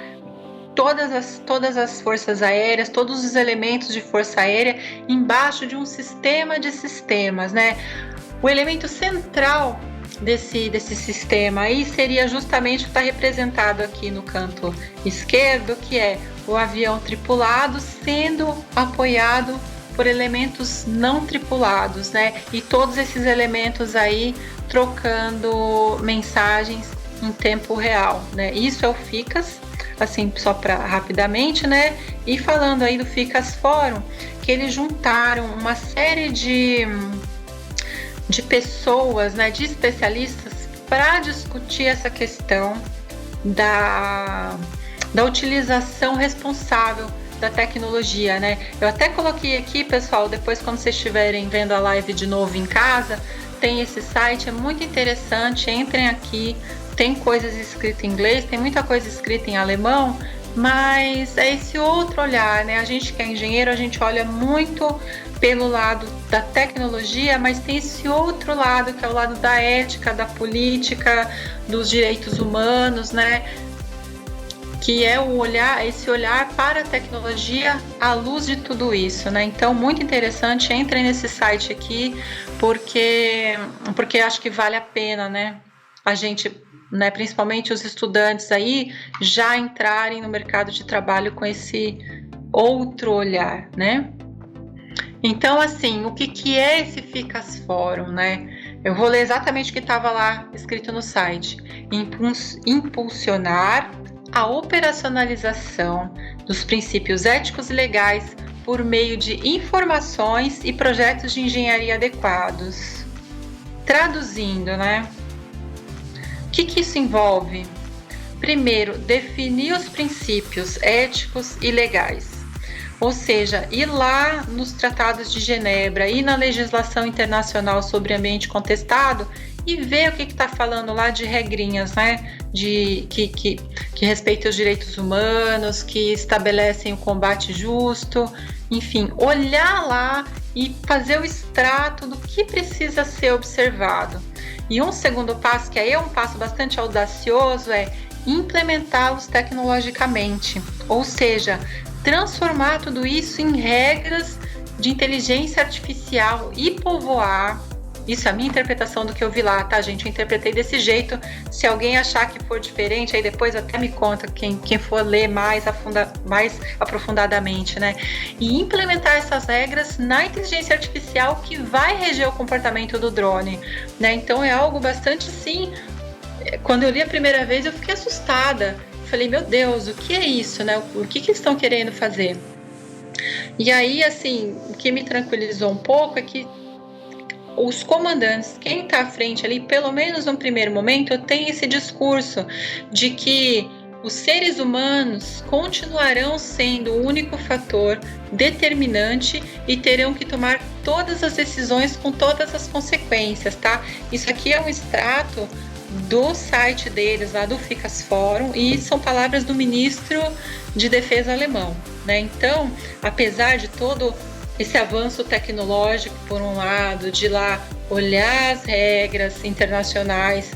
todas as forças aéreas, todos os elementos de força aérea embaixo de um sistema de sistemas, né? O elemento central desse sistema aí seria justamente o que está representado aqui no canto esquerdo, que é o avião tripulado sendo apoiado por elementos não tripulados, né? E todos esses elementos aí trocando mensagens em tempo real, né? Isso é o FICAS, assim, só para rapidamente, né? E falando aí do FICAS Fórum, que eles juntaram uma série de pessoas, né, de especialistas para discutir essa questão da utilização responsável da tecnologia, né? Eu até coloquei aqui, pessoal, depois quando vocês estiverem vendo a live de novo em casa, tem esse site, é muito interessante, entrem aqui, tem coisas escritas em inglês, tem muita coisa escrita em alemão, mas é esse outro olhar, né? A gente que é engenheiro, a gente olha muito pelo lado da tecnologia, mas tem esse outro lado, que é o lado da ética, da política, dos direitos humanos, né? Que é esse olhar para a tecnologia à luz de tudo isso, né? Então, muito interessante, entrem nesse site aqui, porque acho que vale a pena, né? A gente, né, principalmente os estudantes aí, já entrarem no mercado de trabalho com esse outro olhar, né? Então, assim, o que é esse FICAS Fórum, né? Eu vou ler exatamente o que estava lá escrito no site. Impulsionar a operacionalização dos princípios éticos e legais por meio de informações e projetos de engenharia adequados. Traduzindo, né? O que isso envolve? Primeiro, definir os princípios éticos e legais. Ou seja, ir lá nos tratados de Genebra e na legislação internacional sobre ambiente contestado e ver o que está falando lá de regrinhas, né? Que respeitam os direitos humanos, que estabelecem o combate justo, enfim, olhar lá e fazer o extrato do que precisa ser observado. E um segundo passo, que aí é um passo bastante audacioso, é implementá-los tecnologicamente, ou seja, transformar tudo isso em regras de inteligência artificial e povoar. Isso é a minha interpretação do que eu vi lá, tá, gente? Eu interpretei desse jeito. Se alguém achar que for diferente, aí depois até me conta, quem for ler mais aprofundadamente, né? E implementar essas regras na inteligência artificial que vai reger o comportamento do drone, né? Então é algo bastante, assim, quando eu li a primeira vez eu fiquei assustada. Falei, meu Deus, o que é isso, né? O que eles estão querendo fazer? E aí, assim, o que me tranquilizou um pouco é que os comandantes, quem está à frente ali, pelo menos no primeiro momento, tem esse discurso de que os seres humanos continuarão sendo o único fator determinante e terão que tomar todas as decisões com todas as consequências, tá? Isso aqui é um extrato do site deles, lá do FICAS Fórum, e são palavras do ministro de Defesa alemão, né? Então, apesar de todo esse avanço tecnológico, por um lado, de lá olhar as regras internacionais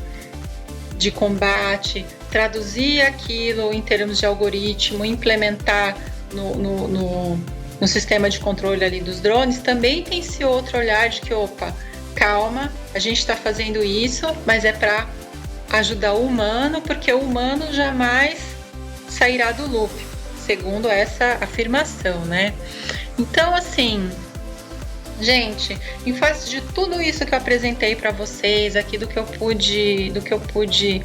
de combate, traduzir aquilo em termos de algoritmo, implementar no sistema de controle ali dos drones, também tem esse outro olhar de que, opa, calma, a gente está fazendo isso, mas é para ajudar o humano, porque o humano jamais sairá do loop, segundo essa afirmação, né? Então, assim, gente, em face de tudo isso que eu apresentei para vocês aqui, do que eu pude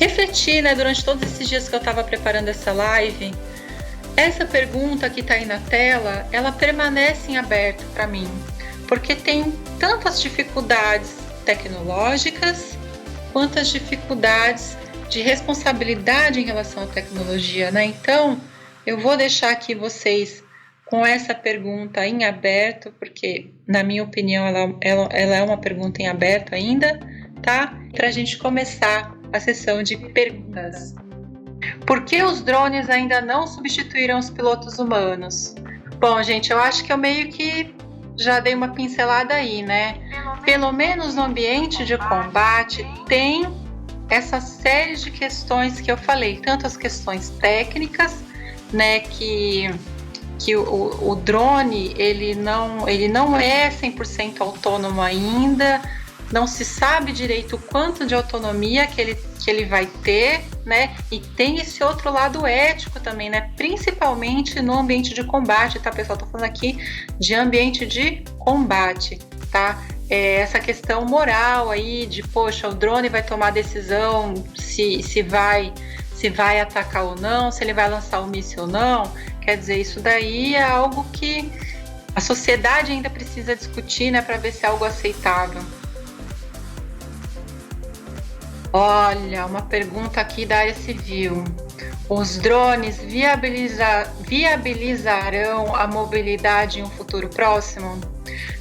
refletir, né, durante todos esses dias que eu estava preparando essa live, essa pergunta que está aí na tela, ela permanece em aberto para mim, porque tem tantas dificuldades tecnológicas quanto as dificuldades de responsabilidade em relação à tecnologia, né? Então, eu vou deixar aqui vocês com essa pergunta em aberto, porque, na minha opinião, ela é uma pergunta em aberto ainda, tá? Para a gente começar a sessão de perguntas. Por que os drones ainda não substituíram os pilotos humanos? Bom, gente, eu acho que eu meio que já dei uma pincelada aí, né? Pelo menos no ambiente de combate tem essa série de questões que eu falei, tanto as questões técnicas, né, que o drone ele não é 100% autônomo ainda, não se sabe direito o quanto de autonomia que ele vai ter, né? E tem esse outro lado ético também, né? Principalmente no ambiente de combate, tá, pessoal? Tô falando aqui de ambiente de combate, tá? Essa questão moral aí de, poxa, o drone vai tomar decisão se vai atacar ou não, se ele vai lançar o míssil ou não. Quer dizer, isso daí é algo que a sociedade ainda precisa discutir, né, para ver se é algo aceitável. Olha, uma pergunta aqui da área civil. Os drones viabilizarão a mobilidade em um futuro próximo?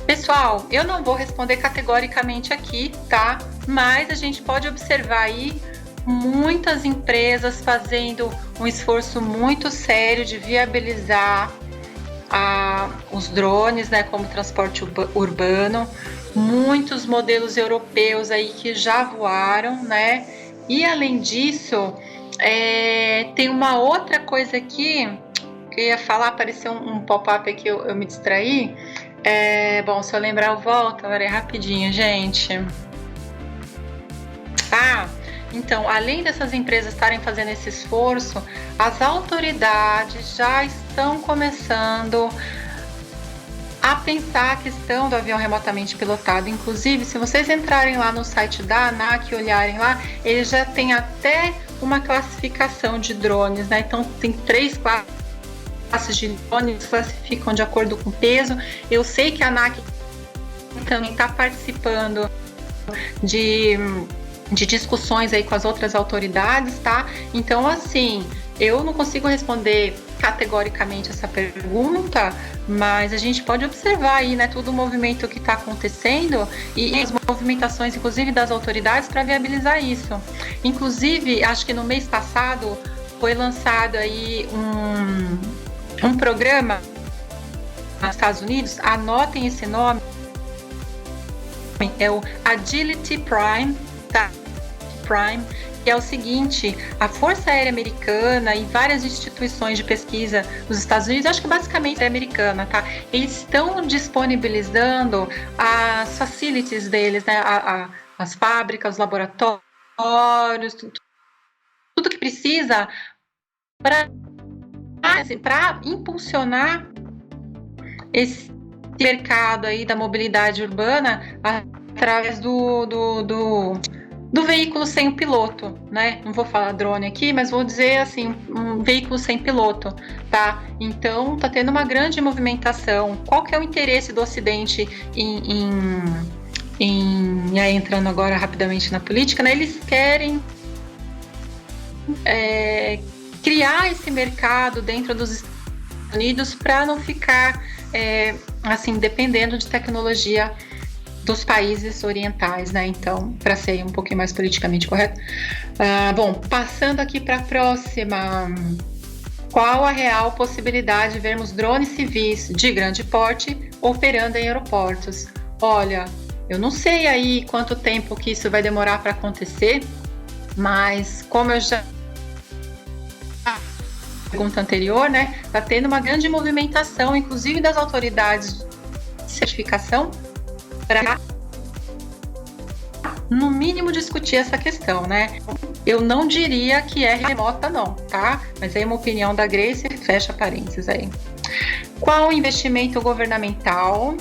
Pessoal, eu não vou responder categoricamente aqui, tá? Mas a gente pode observar aí muitas empresas fazendo um esforço muito sério de viabilizar os drones, né, como transporte urbano. Muitos modelos europeus aí que já voaram, né? E além disso, tem uma outra coisa aqui que eu ia falar, apareceu um pop-up aqui, eu me distraí. Bom, se eu lembrar eu volto, agora rapidinho, gente. Então, além dessas empresas estarem fazendo esse esforço, as autoridades já estão começando a pensar a questão do avião remotamente pilotado. Inclusive, se vocês entrarem lá no site da ANAC e olharem lá, eles já têm até uma classificação de drones, né? Então, tem 3 classes de drones que classificam de acordo com o peso. Eu sei que a ANAC também está participando de discussões aí com as outras autoridades, tá? Então, assim, eu não consigo responder categoricamente essa pergunta, mas a gente pode observar aí, né, todo o movimento que está acontecendo e as movimentações, inclusive, das autoridades para viabilizar isso. Inclusive, acho que no mês passado foi lançado aí um programa nos Estados Unidos, anotem esse nome, é o Agility Prime, tá? Prime, que é o seguinte: a Força Aérea Americana e várias instituições de pesquisa dos Estados Unidos, acho que basicamente é americana, tá? Eles estão disponibilizando as facilities deles, né? As fábricas, os laboratórios, tudo que precisa para impulsionar esse mercado aí da mobilidade urbana através do veículo sem o piloto, né? Não vou falar drone aqui, mas vou dizer assim, um veículo sem piloto, tá? Então, tá tendo uma grande movimentação. Qual que é o interesse do Ocidente entrando agora rapidamente na política, né? Eles querem criar esse mercado dentro dos Estados Unidos para não ficar assim, dependendo de tecnologia dos países orientais, né? Então, para ser um pouquinho mais politicamente correto. Bom, passando aqui para a próxima. Qual a real possibilidade de vermos drones civis de grande porte operando em aeroportos? Olha, eu não sei aí quanto tempo que isso vai demorar para acontecer, mas como eu já pergunta anterior, né? Tá tendo uma grande movimentação, inclusive das autoridades de certificação, para, no mínimo, discutir essa questão, né? Eu não diria que é remota, não, tá? Mas aí é uma opinião da Grace, fecha parênteses aí. Qual o investimento governamental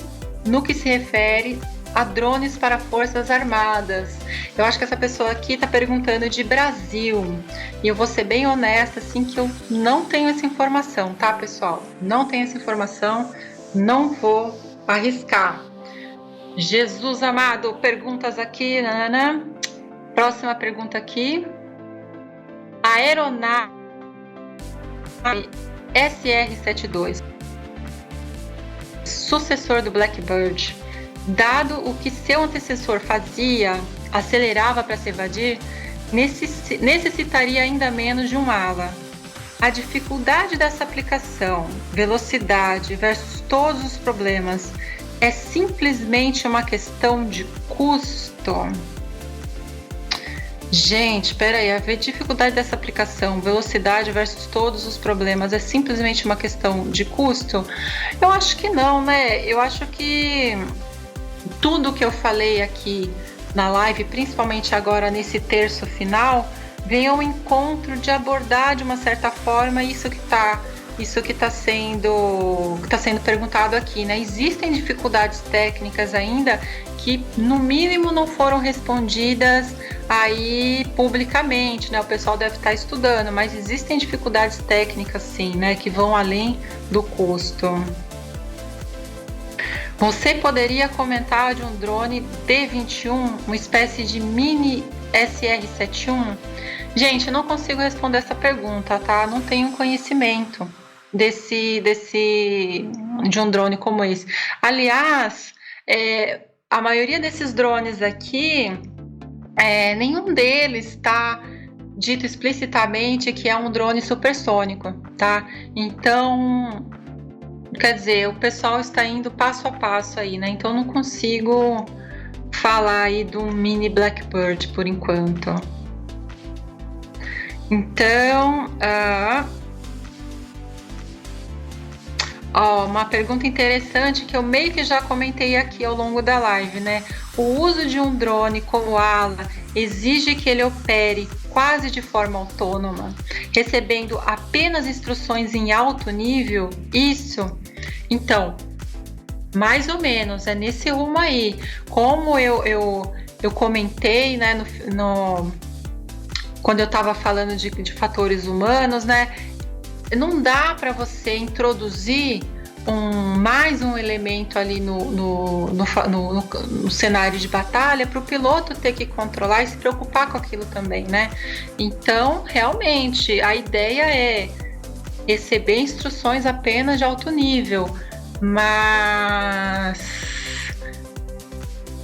no que se refere a drones para forças armadas? Eu acho que essa pessoa aqui está perguntando de Brasil. E eu vou ser bem honesta, assim, que eu não tenho essa informação, tá, pessoal? Não tenho essa informação, não vou arriscar. Jesus amado, perguntas aqui, nanana. Próxima pergunta aqui. A aeronave SR-72, sucessor do Blackbird, dado o que seu antecessor fazia, acelerava para se evadir, necessitaria ainda menos de um ala. A dificuldade dessa aplicação, velocidade versus todos os problemas é simplesmente uma questão de custo? Gente, peraí, a dificuldade dessa aplicação, velocidade versus todos os problemas, é simplesmente uma questão de custo? Eu acho que não, né? Eu acho que tudo que eu falei aqui na live, principalmente agora nesse terço final, vem ao encontro de abordar de uma certa forma isso que está sendo perguntado aqui, né? Existem dificuldades técnicas ainda que no mínimo não foram respondidas aí publicamente, né? O pessoal deve estar estudando, mas existem dificuldades técnicas sim, né? Que vão além do custo. Você poderia comentar de um drone D21, uma espécie de mini SR-71? Gente, eu não consigo responder essa pergunta, tá? Não tenho conhecimento de um drone como esse. Aliás, a maioria desses drones aqui, nenhum deles está dito explicitamente que é um drone supersônico, tá? Então, quer dizer, o pessoal está indo passo a passo aí, né? Então, eu não consigo falar aí do mini Blackbird por enquanto. Então, uma pergunta interessante que eu meio que já comentei aqui ao longo da live, né? O uso de um drone como ala exige que ele opere quase de forma autônoma, recebendo apenas instruções em alto nível? Isso? Então, mais ou menos, é nesse rumo aí. Como eu comentei, né, quando eu estava falando de fatores humanos, né? Não dá para você introduzir mais um elemento ali no cenário de batalha para o piloto ter que controlar e se preocupar com aquilo também, né? Então, realmente, a ideia é receber instruções apenas de alto nível, mas,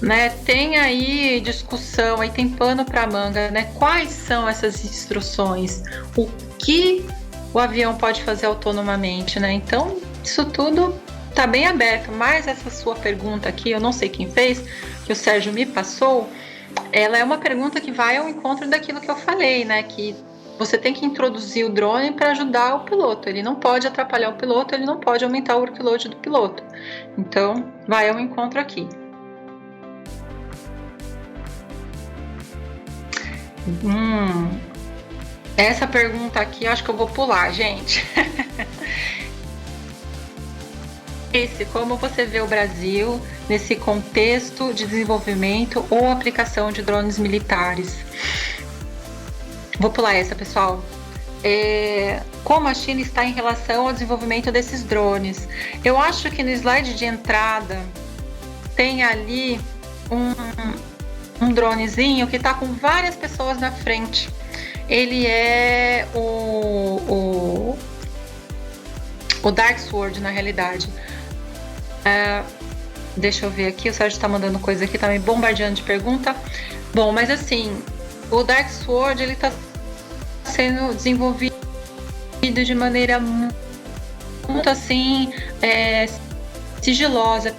né, tem aí discussão, aí tem pano para manga, né? Quais são essas instruções? O que o avião pode fazer autonomamente, né? Então, isso tudo tá bem aberto, mas essa sua pergunta aqui, eu não sei quem fez, que o Sérgio me passou, ela é uma pergunta que vai ao encontro daquilo que eu falei, né? Que você tem que introduzir o drone para ajudar o piloto, ele não pode atrapalhar o piloto, ele não pode aumentar o workload do piloto. Então, vai ao encontro aqui. Essa pergunta aqui, eu acho que eu vou pular, gente. Como você vê o Brasil nesse contexto de desenvolvimento ou aplicação de drones militares? Vou pular essa, pessoal. Como a China está em relação ao desenvolvimento desses drones? Eu acho que no slide de entrada tem ali um dronezinho que está com várias pessoas na frente. Ele é o Dark Sword, na realidade. Deixa eu ver aqui, o Sérgio tá mandando coisa aqui, tá me bombardeando de pergunta. Bom, mas assim, o Dark Sword, ele tá sendo desenvolvido de maneira muito assim, sigilosa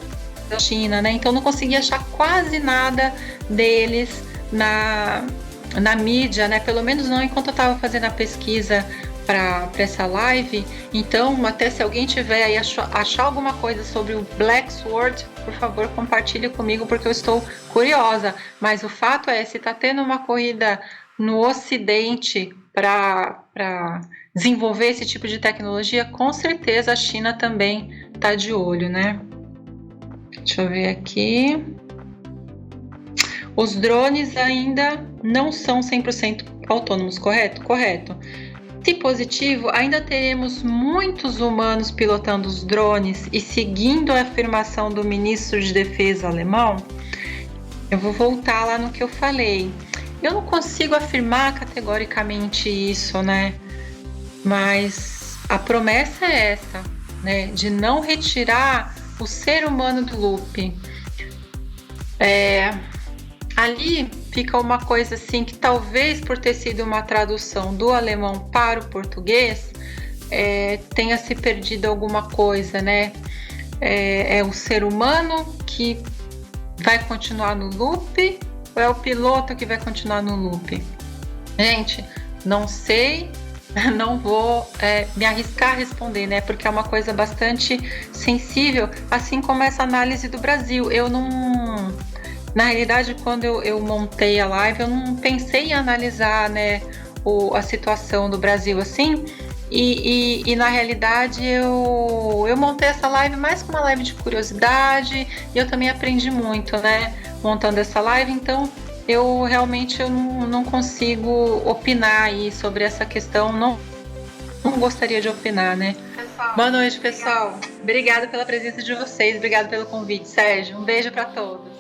da China, né? Então não consegui achar quase nada deles na mídia, né? Pelo menos não enquanto eu estava fazendo a pesquisa para essa live. Então, até se alguém tiver aí achar alguma coisa sobre o Black Sword, por favor, compartilhe comigo, porque eu estou curiosa. Mas o fato é, se está tendo uma corrida no Ocidente para desenvolver esse tipo de tecnologia, com certeza a China também está de olho, né? Deixa eu ver aqui. Os drones ainda não são 100% autônomos, correto? Correto. Se positivo, ainda teremos muitos humanos pilotando os drones e seguindo a afirmação do ministro de Defesa alemão? Eu vou voltar lá no que eu falei. Eu não consigo afirmar categoricamente isso, né? Mas a promessa é essa, né? De não retirar o ser humano do loop. Ali fica uma coisa assim que talvez por ter sido uma tradução do alemão para o português tenha se perdido alguma coisa, né? É o ser humano que vai continuar no loop ou é o piloto que vai continuar no loop? Gente, não sei, não vou me arriscar a responder, né? Porque é uma coisa bastante sensível, assim como essa análise do Brasil. Eu não... Na realidade, quando eu montei a live, eu não pensei em analisar, né, a situação do Brasil assim. E na realidade eu montei essa live mais como uma live de curiosidade e eu também aprendi muito, né, montando essa live. Então eu realmente não consigo opinar aí sobre essa questão, não gostaria de opinar, né? Boa noite, pessoal. Obrigada pela presença de vocês, obrigada pelo convite, Sérgio. Um beijo para todos.